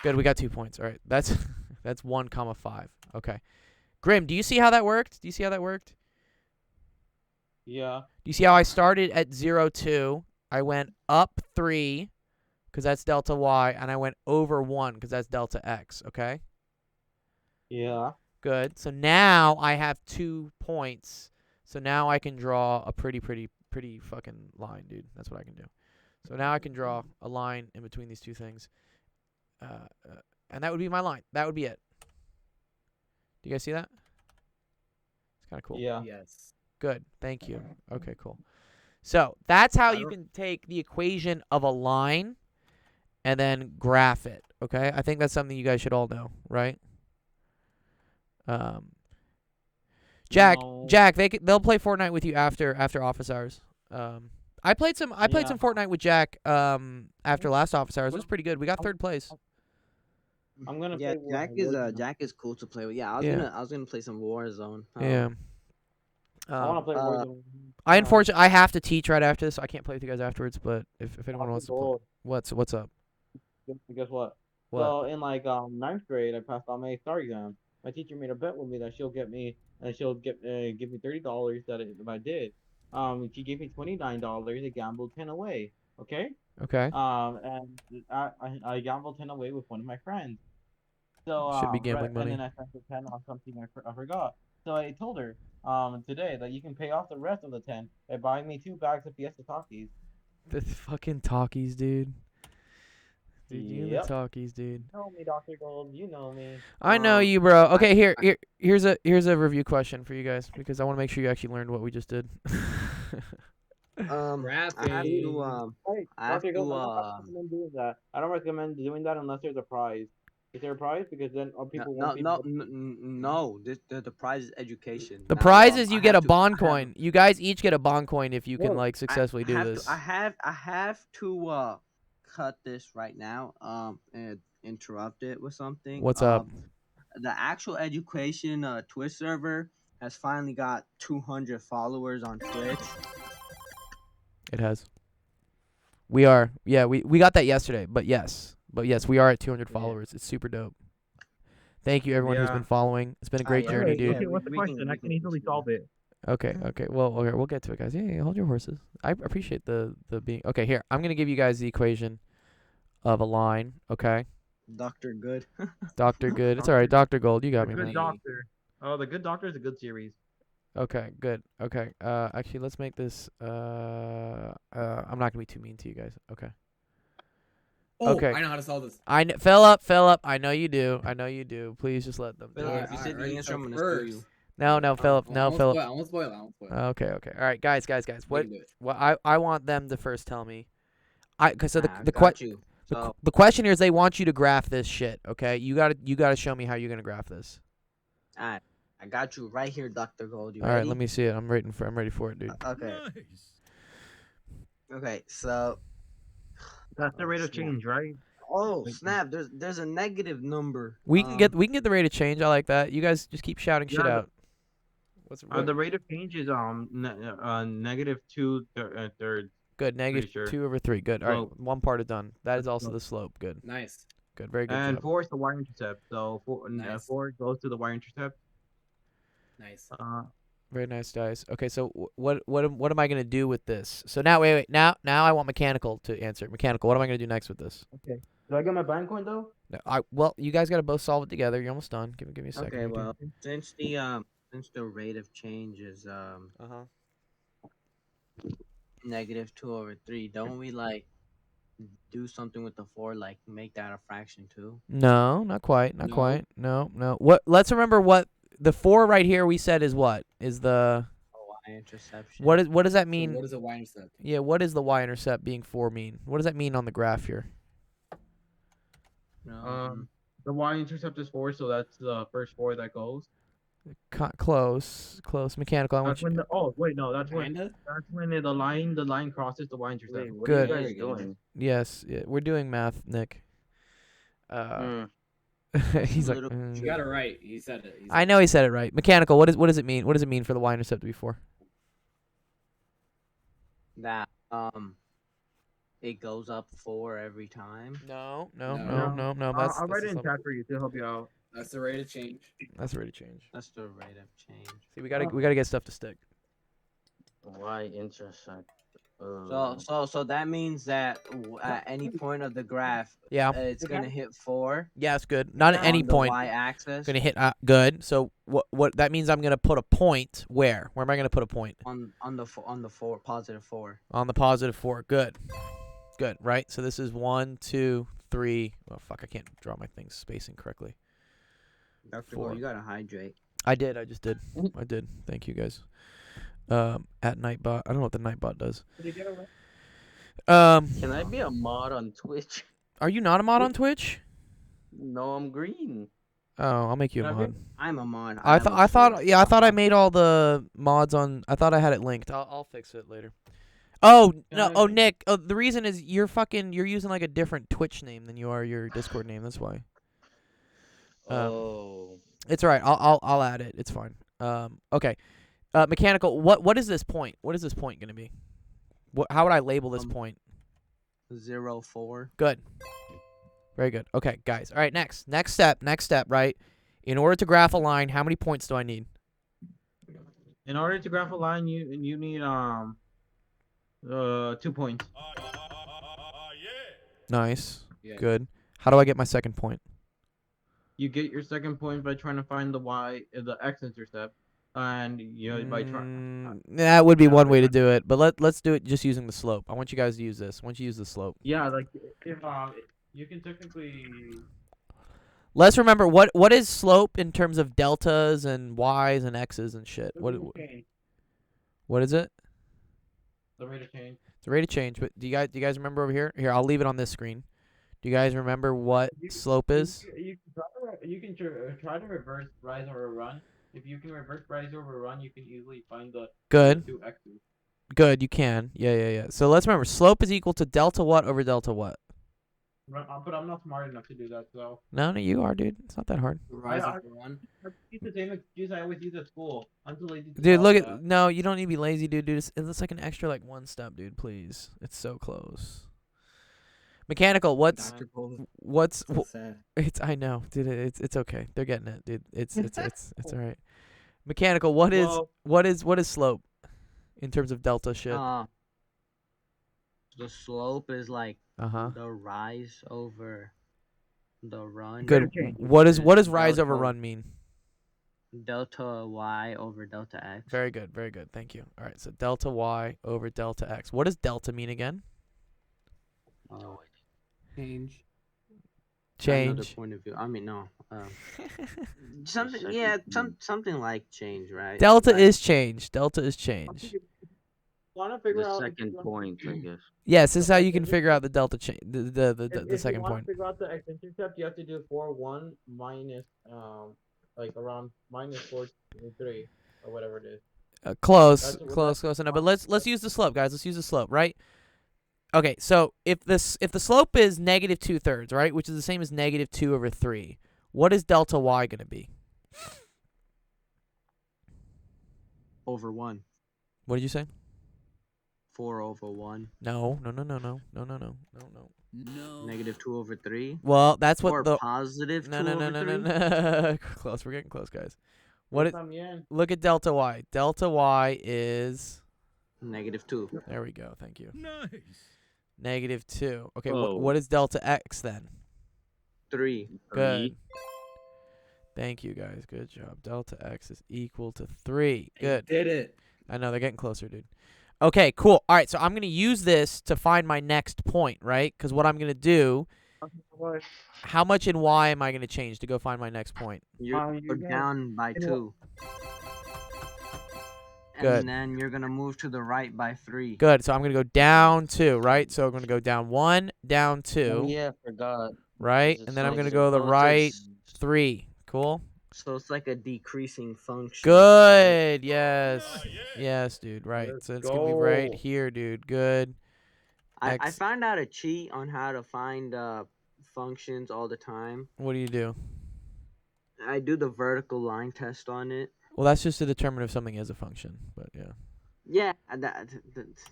Good, we got 2 points. All right, that's 1, 5. Okay. Grim, do you see how that worked? Yeah. Do you see how I started at 0, 2? I went up 3, because that's delta y, and I went over 1, because that's delta x, okay? Yeah. Good. So now I have 2 points. So now I can draw a pretty fucking line, dude. That's what I can do. So now I can draw a line in between these two things. And that would be my line. That would be it. Do you guys see that? It's kind of cool. Yeah. Yes. Good. Thank you. Okay, cool. So that's how you can take the equation of a line and then graph it. Okay? I think that's something you guys should all know, right? Jack, No. Jack, they'll play Fortnite with you after office hours. I played some Yeah. Fortnite with Jack after last office hours. It was pretty good. We got third place. I'm gonna Yeah, play Warzone. Jack is cool to play with. Yeah, Yeah. I was gonna play some Warzone. Yeah. I want to play Uh, Warzone. I have to teach right after this, so I can't play with you guys afterwards. But if anyone wants to play, Gold. what's up? Guess what? What? So in like ninth grade, I passed all my star exam. My teacher made a bet with me that she'll give me $30 that if I did. She gave me $29. I gambled 10 away. Okay. Okay. And I gambled 10 away with one of my friends. So Should be gambling and then money. I spent the 10 on something I forgot. So I told her today that you can pay off the rest of the 10 by buying me 2 bags of Fiesta Takis. The fucking talkies, dude. Dude, you and the Yep. talkies, dude. You know me, Dr. Gold. You know me. I know you, bro. Okay, here's a review question for you guys because I want to make sure you actually learned what we just did. I have Rapping. to Hey, I have Dr. Gold, to I don't recommend doing that. I don't recommend doing that unless there's a prize. Is there a prize? Because then people won't be. no. The prize is education. The Now, prize is you I get have a to- bond I have- coin. You guys each get a bond coin if you can Whoa. like successfully do this. I have to cut this right now. And interrupt it with something. What's up? The actual education Twitch server has finally got 200 followers on Twitch. It has. We are. Yeah, we got that yesterday, but yes, we are at 200 followers. It's super dope. Thank you everyone who's Yeah. been following. It's been a great yeah, journey, yeah, dude. Okay, what's the we can- question? I we can can easily continue. solve it. Okay. Well, we'll get to it, guys. Yeah, hold your horses. I appreciate the being. Okay, here. I'm going to give you guys the equation of a line, okay? Dr. Good. Dr. Good. It's all right. Dr. Gold, you got The me, Good man. Doctor. Oh, The Good Doctor is a good series. Okay, good. Okay. Actually, let's make this I'm not going to be too mean to you guys. Okay. Oh, Okay. I know how to solve this. Philip. I know you do. Please just let them do Philip, it. if you say the already answer, I'm took gonna screw first. you. No, Philip. No, Philip. I won't spoil it. Okay. All right, guys. We What can do it. I want them to first tell me. Cuz so I the got you. So the question here is they want you to graph this shit, okay? You got to show me how you're going to graph this. I got you right here, Dr. Gold. You All ready? right, let me see it. I'm ready for it, dude. Okay. Okay. So. That's the rate of snap. change, right? Oh snap! There's a negative number. We can get the rate of change. I like that. You guys just keep shouting shit Yeah, out. What's The rate of change is negative 2/3. good? Negative sure. 2/3. Good. All right, Slope. one part is done. That is also Slope. the slope. Good. Nice. Good. Very good And job. 4 is the y-intercept. So Nice. 4 goes to the y-intercept. Nice. Very nice, guys. Okay, so what am I gonna do with this? So now wait. Now I want mechanical to answer. Mechanical. What am I gonna do next with this? Okay. Do I get my bank coin though? No, well, you guys gotta both solve it together. You're almost done. Give me a second. Okay. here, dude. Well, since the rate of change is negative 2/3, don't we like do something with the 4, like make that a fraction too? No, not quite. Not No. quite. No. What? Let's remember what the 4 right here we said is what is the Y-interception. what does that So mean? what is a y-intercept? Yeah, what does the y-intercept being 4 mean? What does that mean on the graph here? The y-intercept is 4, so that's the first 4 that goes. Close. Mechanical. I want That's you. when that's Kinda. when the line crosses the y-intercept. Wait, what Good. are you guys doing? Yes, yeah, we're doing math, Nick. He's like. Little- You got it right. He said it. I know he said it right. Mechanical. What does it mean? What does it mean for the y-intercept to be 4? That it goes up 4 every time. No. No. That's I'll write it in that's chat for you to help you out. That's the rate of change. That's a rate of change. That's the rate of change. See, we gotta get stuff to stick. Y-intercept. So that means that at any point of the graph, Yeah. it's gonna hit 4 Yeah, it's good. Not at any on the point. y-axis Gonna hit good. So what that means? I'm gonna put a point where? Where am I gonna put a point? on the 4 positive 4. On the positive 4. Good. Right. So this is 1, 2, 3. Oh fuck! I can't draw my things spacing correctly. Dr. 4. Gold, you gotta hydrate. I did. I just did. I did. Thank you guys. At Nightbot. I don't know what the Nightbot does. Can I be a mod on Twitch? Are you not a mod on Twitch? No, I'm green. Oh, I'll make you a Can I be- mod. I'm a mod. I thought. have a Yeah, I thought I made all the mods on. I thought I had it linked. I'll fix it later. Oh no! I Oh see? Nick. Oh, the reason is you're using like a different Twitch name than you are your Discord name. That's why. Oh. It's alright. I'll add it. It's fine. Okay. Mechanical. What is this point? What is this point gonna be? How would I label this point? 0-4. Good. Very good. Okay, guys. All right. Next step. Right. In order to graph a line, how many points do I need? In order to graph a line, you need 2 points. Nice. Yeah. Good. How do I get my second point? You get your second point by trying to find the x-intercept, and by trying. That would be Gotta one way figure to out- do it, but let's do it just using the slope. I want you guys to use this. I want you to use the slope. Yeah, like if you can technically. Let's remember what is slope in terms of deltas and y's and x's and shit. What is it? The rate of change. The rate of change. But do you guys remember over here? Here, I'll leave it on this screen. Do you guys remember what slope is? You can try to reverse rise over run. If you can reverse rise over run, you can easily find the Good. 2 x's. Good, you can. Yeah. So let's remember, slope is equal to delta what over delta what? But I'm not smart enough to do that, so. No, you are, dude. It's not that hard. Rise up for one. I use the same excuse I always use at school. I'm too lazy to Dude, solve look that. at no, you don't need to be lazy, dude. It's like an extra like one step, dude. Please, it's so close. Mechanical. What's So sad. it's? I know, dude. It's okay. They're getting it, dude. It's all right. Mechanical. What is slope in terms of delta shit? The slope is like Uh-huh. the rise over the run. Good. What does rise over Delta- run mean? Delta y over delta x. Very good. Thank you. All right. So delta y over delta x. What does delta mean again? Change. Another Change. point of view. I mean, no. Something. Yeah. Something like change, right? Delta Like, is change. Delta is change. Wanna figure The out second point, I guess. Yes, this is how you can figure out the delta change. The if second you wanna point. figure out the x-intercept, you have to do 4-1 minus like around minus 4-3 or whatever it is. Close That's what- enough. But let's use the slope, guys. Let's use the slope, right? Okay, so if the slope is negative 2/3, right, which is the same as negative 2 over 3, what is delta y gonna be? over 1. What did you say? 4 over 1. No. Negative 2 over 3. Well, that's what Or the positive 2 over 3. no. Close. We're getting close, guys. What? También. Look at delta y. Delta y is. Negative 2. There we go. Thank you. Nice. -2. Okay. Oh. What is delta x then? 3. Good. Thank you, guys. Good job. Delta x is equal to 3. Good. Did it. I know they're getting closer, dude. Okay, cool. All right, so I'm gonna use this to find my next point, right? Because what I'm gonna do. How much in y am I gonna change to go find my next point? You're down by 2. Good. And then you're gonna move to the right by 3. Good. So I'm gonna go down 2, right? So I'm gonna go down 1, down 2, Oh, yeah, I forgot. right? Is it And then I'm so- gonna is go it to the both right is- 3. Cool. So it's like a decreasing function. Good. Yes. Yes, dude. Right. Let's So it's gonna be right go. here, dude. Good. I X. found out a cheat on how to find functions all the time. What do you do? I do the vertical line test on it. Well, that's just to determine if something is a function. But yeah. Yeah,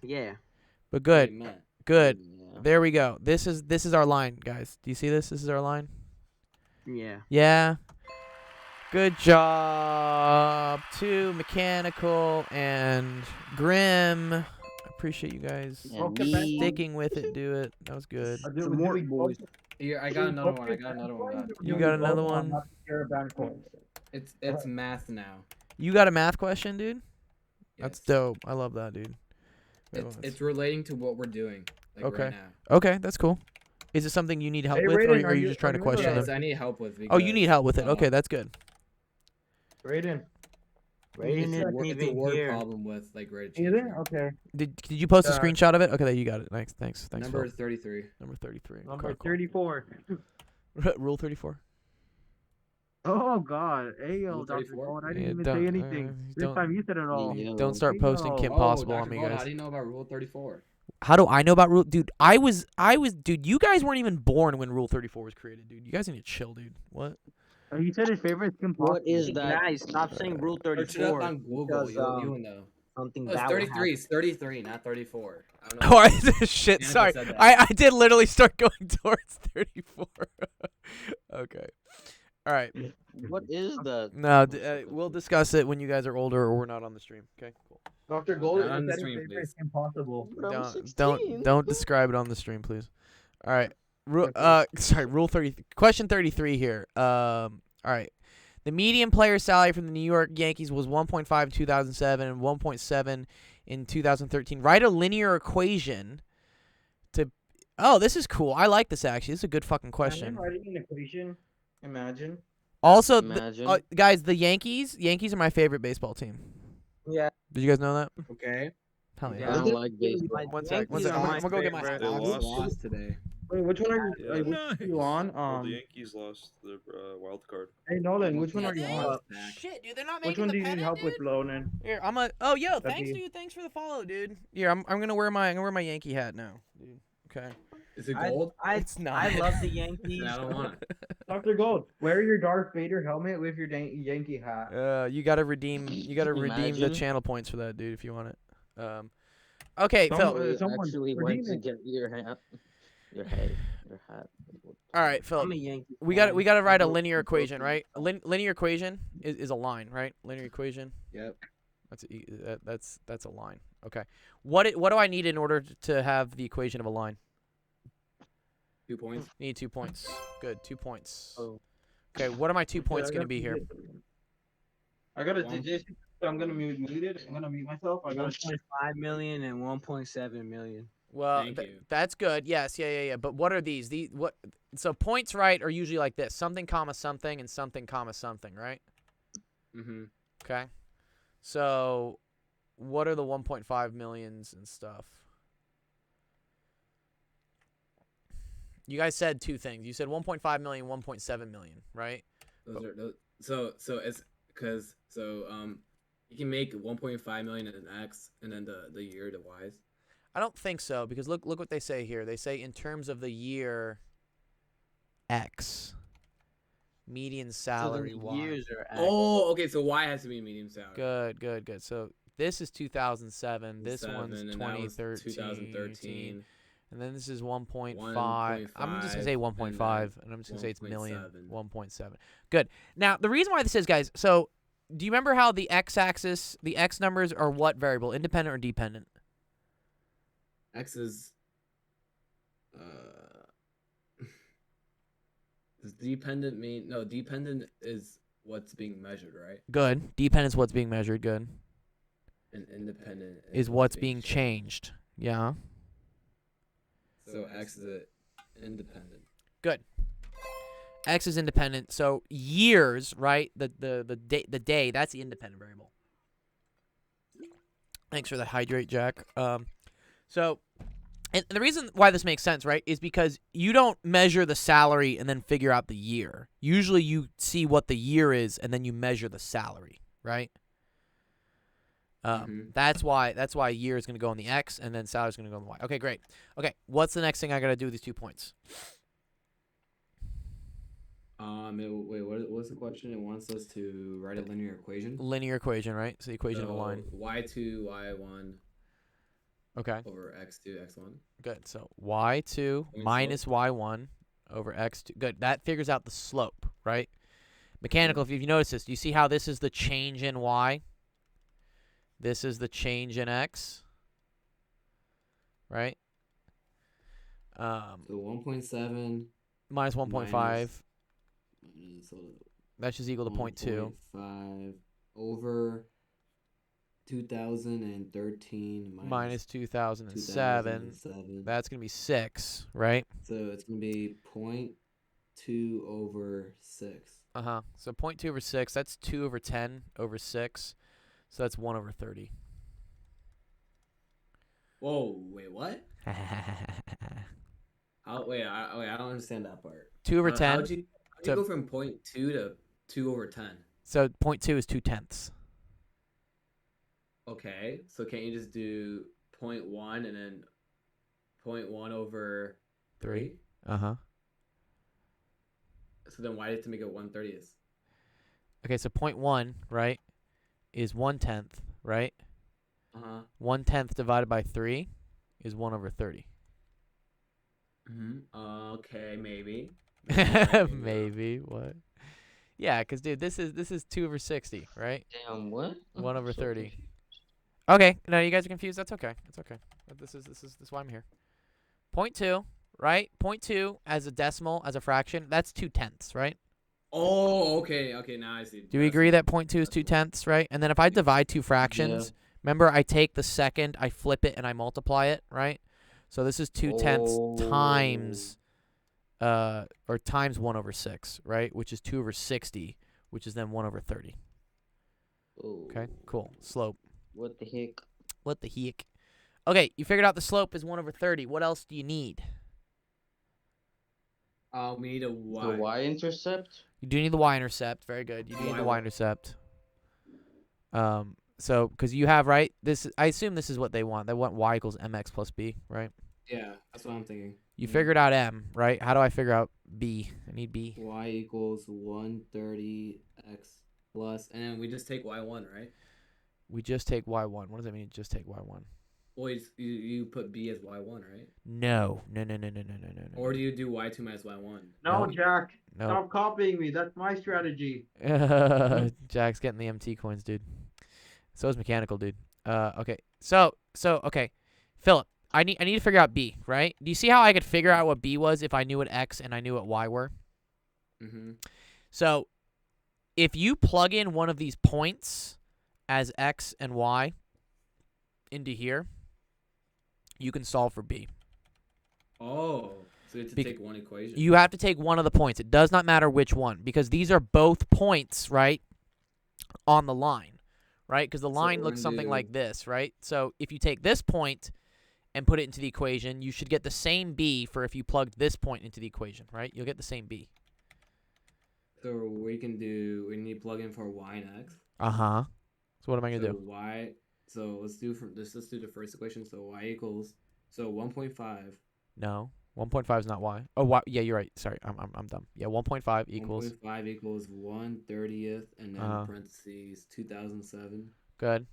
yeah. But good. Amen. Good. Yeah. There we go. This is our line, guys. Do you see this? This is our line. Yeah. Yeah. Good job to Mechanical and Grim. I appreciate you guys And me. sticking with it. Do it. That was good. Some more boys. Here, I got another one. God. You got another one? It's math now. You got a math question, dude? That's Yes. dope. I love that, dude. Wait, It's relating to what we're doing. Like Okay. Right now. Okay, that's cool. Is it something you need help Hey, with, or Raiden, are you just trying to question Yes, them? I need help with. Oh, you need help with it. uh, Okay, that's good. Raiden. Raiden It's isn't a even word here. problem with like rate of Is change. it? Okay. Did you post a Uh, screenshot of it? Okay, there you got it. Nice. Thanks. Number Phil. 33. Number 33. Number Okay, cool. 34. Rule 34. Oh God. Hey yo, Rule Dr. 34? Gold. I didn't Yeah, even say don't anything. This don't time you said it all. don't Yo. start Hey posting yo. Kim Oh, Possible on Dr. me, Gold, how guys. do you know about Rule 34? How do I know about rule? Dude, dude. You guys weren't even born when Rule 34 was created, dude. You guys need to chill, dude. What? He said his favorite is Kim What Possible. is Hey that? guys, stop saying Rule Search it up 34 on Google. because You'll know. something No, it's bad will 33. happen. It's 33, not 34. I don't know. Oh, why shit. Danica Sorry, said that. I did literally start going towards 34. Okay. All right. What is that? No, we'll discuss it when you guys are older or we're not on the stream. Okay, cool. Dr. Gold Not on the said his stream, favorite is please. Kim Possible. But I'm Don't 16. don't describe it on the stream, please. All right. Okay. Sorry. Rule 30. Question 33 here. All right. The median player salary from the New York Yankees was 1.5 in 2007 and 1.7 in 2013. Write a linear equation to. Oh, this is cool. I like this actually. This is a good fucking question. Imagine writing an equation. Imagine. Also, Imagine. guys, the Yankees are my favorite baseball team. Yeah. Did you guys know that? Okay. Hell I yeah. don't like baseball. One sec. Yankees are I'm my gonna go get my They hat. lost. today. Wait, which one are you? Yeah. Wait, which one are you on? Well, the Yankees lost their wild card. Hey Nolan, which one Yeah, are you they- on? Shit, dude, they're not Which one do you need help with, Nolan? Here, Oh, yo, That'd thanks, be- dude. Thanks for the follow, dude. Here, I'm gonna wear my Yankee hat now, dude. Okay. Is it gold? It's not. I love the Yankees. Then I don't want it. Dr. Gold, wear your Darth Vader helmet with your Yankee hat. You gotta redeem. You gotta redeem the Imagine. channel points for that, dude, if you want it. Okay, Some- Phil. We someone actually redeem went to it. get your hat. Your hat. All right, I'm Phil. a Yankee. We got to write a I vote linear for equation, Brooklyn. right? A linear equation is a line, right? Linear equation. Yep. That's a line. Okay. What do I need in order to have the equation of a line? 2 points. Need 2 points. Good, 2 points. Oh. Okay, what are my 2 points I gonna gotta be here? I gotta One. just. I'm gonna mute it. I'm gonna mute myself. I gotta. 1.5 million and 1.7 million. Well, Thank you. that's good. Yes, yeah. But what are these? So points, right, are usually like this: something, comma, something, and something, comma, something, right? Mm-hmm. Okay. So, what are the 1.5 millions and stuff? You guys said two things. You said 1.5 million, 1.7 million, right? So it's because you can make 1.5 million in X and then the year to Y's. I don't think so because look what they say here. They say in terms of the year X, median salary so the Y. years are X. Oh, okay. So Y has to be medium salary. Good. So this is 2007. This one's And that was 2013. 2013. And then this is 1.5. 1.5, I'm just going to say 1.5. and then And I'm just going to say it's million. 1.7. 1.7. Good. Now, the reason why this is, guys, so do you remember how the x-axis, the x numbers are what variable? Independent or dependent? X is does dependent mean no? Dependent is what's being measured, right? Good. Dependent is what's being measured. Good. And independent Is what's being changed. Yeah. So X is independent. Good. X is independent. So years, right? The day, that's the independent variable. Thanks for the hydrate, Jack. So and the reason why this makes sense, right, is because you don't measure the salary and then figure out the year. Usually you see what the year is and then you measure the salary, right? That's why year is going to go on the X and then salary is going to go on the Y. Okay, great. Okay, what's the next thing I got to do with these 2 points? Wait, what's the question? It wants us to write a linear equation. Linear equation, right? So the equation of a line. Y2, Y1 Okay, over X2, X1. good. So Y2 minus Y1 over X2. Good. That figures out the slope, right? Mechanical, if you notice this, do you see how this is the change in Y? This is the change in X, right? So 1.7 minus 1.5. minus That's just equal to 0.2. 1.5 over 2013 Minus 2007. That's going to be 6, right? So it's going to be 0.2 over 6. Uh-huh. So 0.2 over 6, that's 2 over 10 over 6. So that's 1 over 30. Whoa, wait, what? Wait, I don't understand that part. 2 over 10. How'd you go from 0.2 to 2/10. So 0.2 is 2/10. Okay, so can't you just do 0.1 and then 0.1/3? Uh-huh. So then why do you have to make it 1/30th? Okay, so 0.1, right, is 1/10, right? 1/10 divided by 3 is 1/30. Okay, maybe. Maybe. What? Yeah, because, dude, this is 2/60, right? Damn, what? I'm 1/30. confused. Okay, no, you guys are confused. That's okay. It's okay. This is why I'm here. 0.2, right? 0.2 as a decimal, as a fraction, that's 2/10, right? Oh, okay, now I see. Do we agree that 0.2 is 2/10, right? And then if I divide two fractions, remember I take the second, I flip it, and I multiply it, right? So this is 2/10 times, or times 1/6, right? Which is 2/60, which is then 1/30. Okay, cool. Slope. What the heck? What the heck? Okay, you figured out the slope is 1/30. What else do you need? We need a y. The y-intercept? You do need the y-intercept. Very good. You do need the y-intercept. So because you have, right, this, I assume this is what they want. They want y equals mx plus b, right? Yeah, that's what I'm thinking. You figured out m, right? How do I figure out b? I need b. Y equals 130 x plus, and then we just take y1, right? We just take y1. What does that mean? Just take y1. Well, you put b as y1, right? No. Or do you do y2 minus y1? No, No. Jack. No. Stop copying me. That's my strategy. Jack's getting the MT coins, dude. So is Mechanical, dude. Okay. So okay, Philip, I need to figure out b, right? Do you see how I could figure out what b was if I knew what x and I knew what y were? So if you plug in one of these points as x and y into here, you can solve for b. Oh, so you have to take one equation. You have to take one of the points. It does not matter which one, because these are both points, right, on the line, right? Because the line looks something like this, right? So if you take this point and put it into the equation, you should get the same b for if you plugged this point into the equation, right? You'll get the same b. So we need to plug in for y and x. Uh-huh. So what am I going to do? So let's do the first equation. So y equals, so 1.5. No. 1.5 is not y. Oh, y. Yeah, you're right. Sorry, I'm dumb. Yeah, 1.5 equals. 1.5 equals 1/30th, and then parentheses 2007. Good.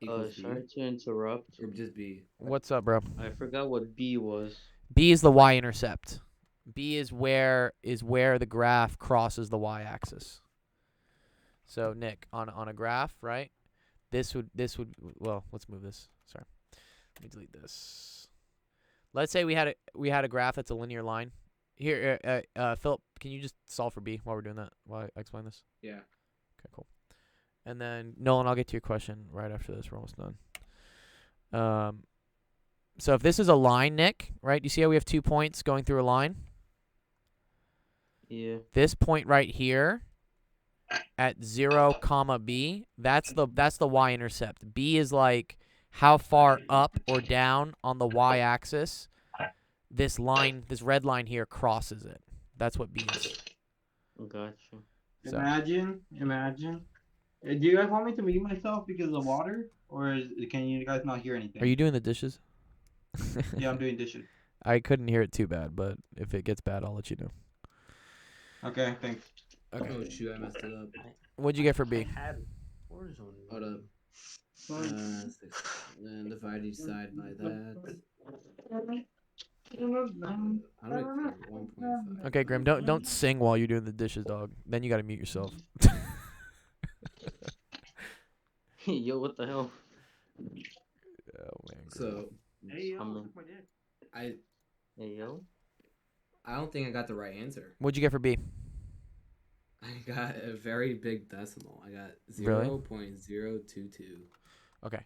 Sorry to interrupt. Or just b. What's up, bro? I forgot what B was. B is the y-intercept. B is where the graph crosses the y-axis. So Nick, on a graph, right? This would well, let's move this. Sorry. Let me delete this. Let's say we had a graph that's a linear line. Here, Philip, can you just solve for b while we're doing that? While I explain this? Yeah. Okay, cool. And then Nolan, I'll get to your question right after this. We're almost done. So if this is a line, Nick, right? You see how we have 2 points going through a line? Yeah. This point right here at 0, b, that's the y-intercept. B is like how far up or down on the y-axis this red line here crosses it. That's what B is. Gotcha. So. Imagine. Do you guys want me to mute myself because of the water, or can you guys not hear anything? Are you doing the dishes? Yeah, I'm doing dishes. I couldn't hear it too bad, but if it gets bad, I'll let you know. Okay, thanks. Okay. Oh shoot, I messed it up. What'd you get for B? I had Warzone. Hold up. 6, and divide each side by that. I don't know, 1.5. Okay, Grim, don't sing while you're doing the dishes, dog. Then you gotta mute yourself. Yo, what the hell? Oh man. So Hey, Hey, yo. I don't think I got the right answer. What'd you get for B? I got a very big decimal. I got Really? 0.022. Okay.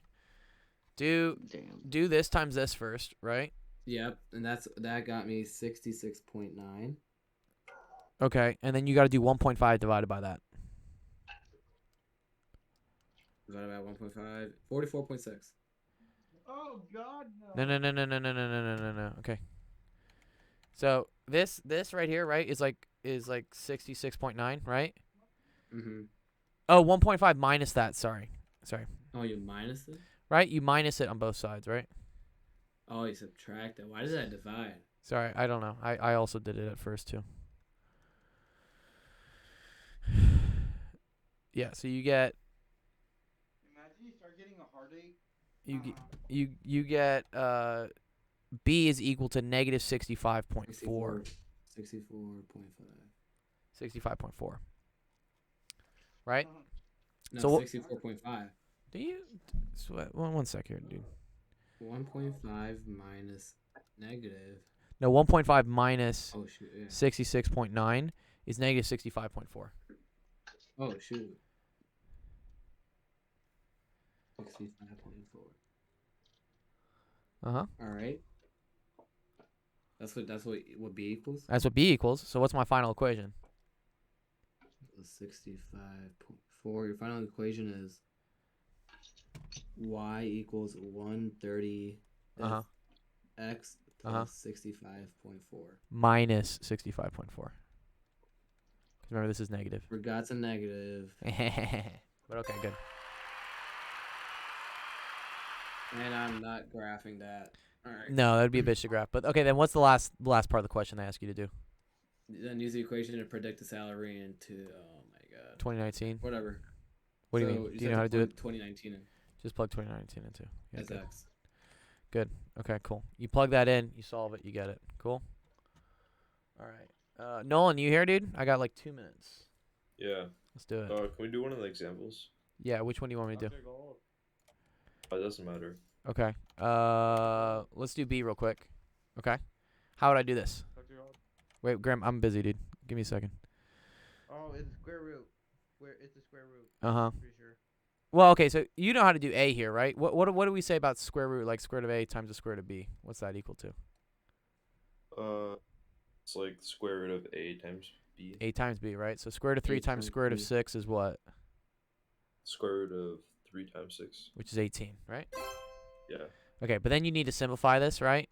Do this times this first, right? Yep, and that got me 66.9. Okay, and then you got to do 1.5 divided by that. Divided by 1.5, 44.6. Oh God, no. No. Okay. So this right here, right, is like 66.9, right? Mm-hmm. Oh, 1.5 minus that. Sorry. Oh, you minus it? Right? You minus it on both sides, right? Oh, you subtract it. Why does that divide? Sorry, I don't know. I also did it at first too. Yeah, so you get Imagine you start getting a heartache. you get B is equal to negative 65.4. 64.5. 65.4. Right? No, So 64.5. do you one sec here, dude. 1.5 minus negative. No, 1.5 minus Oh shoot. Yeah. 66.9 is negative 65.4. Oh shoot. 65.4. Uh-huh. All right. That's what B equals. That's what B equals. So what's my final equation? 65.4. Your final equation is y equals 130 Uh-huh. x Uh-huh. plus 65.4. Minus 65.4. Because remember, this is negative. Forgot a negative. But okay, good. And I'm not graphing that. All right. No, that'd be a bitch to graph. But okay, then what's the last part of the question I ask you to do? Then use the equation to predict the salary into, oh my god, 2019. whatever. What do you mean? Do you know how to do it? 2019 in Just plug 2019 into. Yeah, as good. X. Good. Okay, cool. You plug that in, you solve it, you get it. Cool. All right. Nolan, you here, dude? I got like 2 minutes. Yeah. Let's do it. Can we do one of the examples? Yeah, which one do you want me to do? It doesn't matter. Okay. Let's do B real quick. Okay. How would I do this? Wait, Graham, I'm busy, dude. Give me a second. Oh, it's square root. It's a square root. Uh-huh. Pretty sure. Well, okay, so you know how to do A here, right? What do we say about square root, like square root of A times the square root of B? What's that equal to? It's like the square root of A times B. A times B, right? So square root of 3 A times times square root of B. 6 is what? Square root of 3 times 6. Which is 18, right? Yeah. Okay, but then you need to simplify this, right?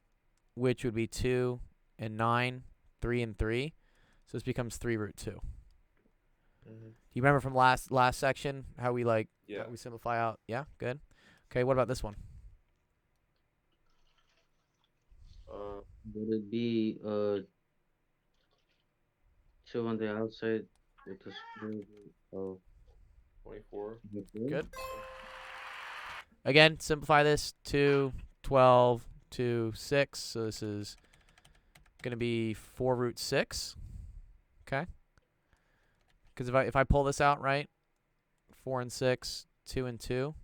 Which would be 2 and 9, 3 and 3. So this becomes 3 root 2. Mm-hmm. You remember from last section how we how we simplify out? Yeah, good. Okay, what about this one? Would it be 2 on the outside with the square root of 24. 24? Good. Again, simplify this. 2, 12, 2, 6. So this is going to be 4 root 6. Okay. Because if I pull this out, right? 4 and 6, 2 and 2.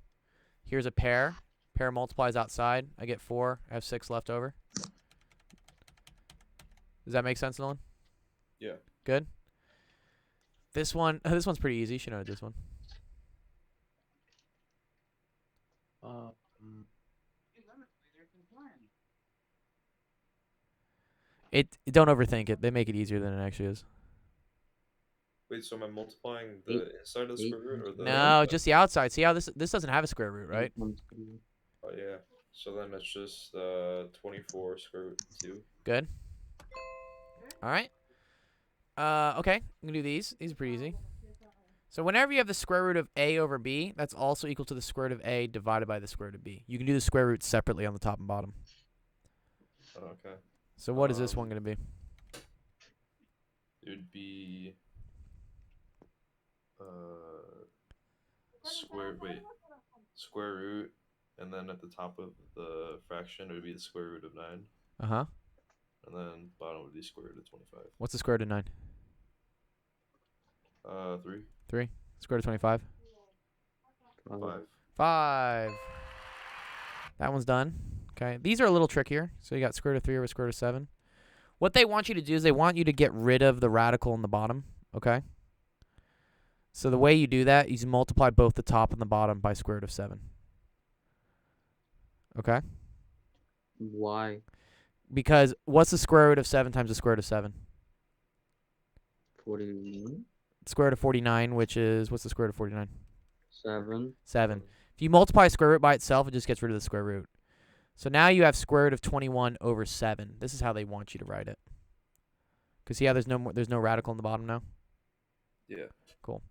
Here's a pair. Pair multiplies outside. I get 4. I have 6 left over. Does that make sense, Nolan? Yeah. Good. This one's pretty easy. You should know this one. Don't overthink it. They make it easier than it actually is. Wait, so am I multiplying the inside of the square root or the No, outside? just the outside. See how this doesn't have a square root, right? Oh yeah. So then it's just 24 square root 2. Good. All right. Okay. I'm gonna do these. These are pretty easy. So whenever you have the square root of A over B, that's also equal to the square root of A divided by the square root of B. You can do the square roots separately on the top and bottom. Oh, okay. So what is this one gonna be? It would be square root, and then at the top of the fraction it would be the square root of 9, Uh-huh. and then bottom would be square root of 25. What's the square root of 9? 3. 3. Square root of 25? 5. 5. That one's done. Okay. These are a little trickier. So you got square root of 3 over square root of 7. What they want you to do is they want you to get rid of the radical in the bottom. Okay? So the way you do that is you multiply both the top and the bottom by square root of 7. Okay? Why? Because what's the square root of 7 times the square root of 7? 49? Square root of 49, which is, what's the square root of 49? 7. 7. If you multiply square root by itself, it just gets rid of the square root. So now you have square root of 21 over 7. This is how they want you to write it. Because there's no radical in the bottom now. Yeah. Cool.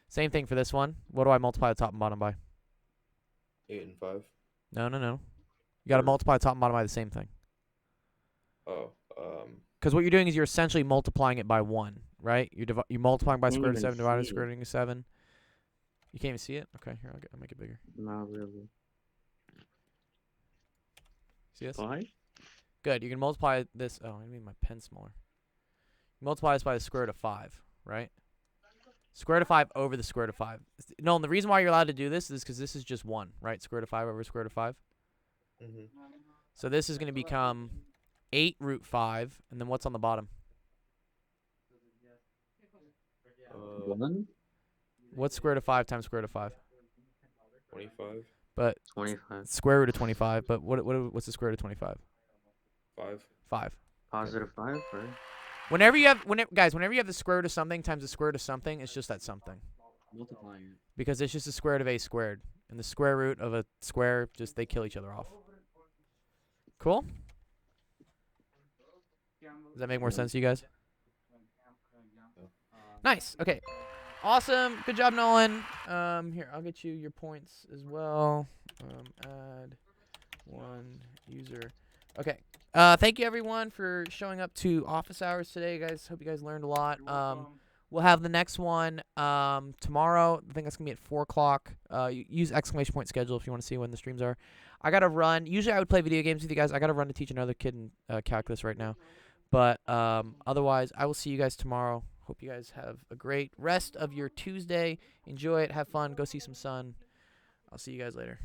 Same thing for this one. What do I multiply the top and bottom by? 8 and 5. No. You got to Or- multiply the top and bottom by the same thing. Oh. Because what you're doing is you're essentially multiplying it by 1, right? You're multiplying by Can't square root of even 7 divided by see square it. root of 7. You can't even see it? Okay, here, I'll make it bigger. Not really. See this? 5? Good. You can multiply this. Oh, I need my pen smaller. Multiply this by the square root of 5, right? Square root of 5 over the square root of 5. No, and the reason why you're allowed to do this is because this is just 1, right? Square root of 5 over square root of 5. Mm-hmm. So this is going to become 8 root 5, and then what's on the bottom? 1? What's square root of 5 times square root of 5? 25. But 25. square root of 25, but what's the square root of 25? 5. 5. Positive 5, right? Whenever you have the square root of something times the square root of something, it's just that something. Multiplying it. Because it's just the square root of a squared. And the square root of a square, they kill each other off. Cool? Does that make more sense to you guys? Nice. Okay. Awesome. Good job, Nolan. Here, I'll get you your points as well. Add 1 user. Okay. Thank you, everyone, for showing up to office hours today, guys. Hope you guys learned a lot. We'll have the next one tomorrow. I think that's going to be at 4 o'clock. Use exclamation point schedule if you want to see when the streams are. I got to run. Usually I would play video games with you guys. I got to run to teach another kid in calculus right now. But otherwise, I will see you guys tomorrow. Hope you guys have a great rest of your Tuesday. Enjoy it. Have fun. Go see some sun. I'll see you guys later.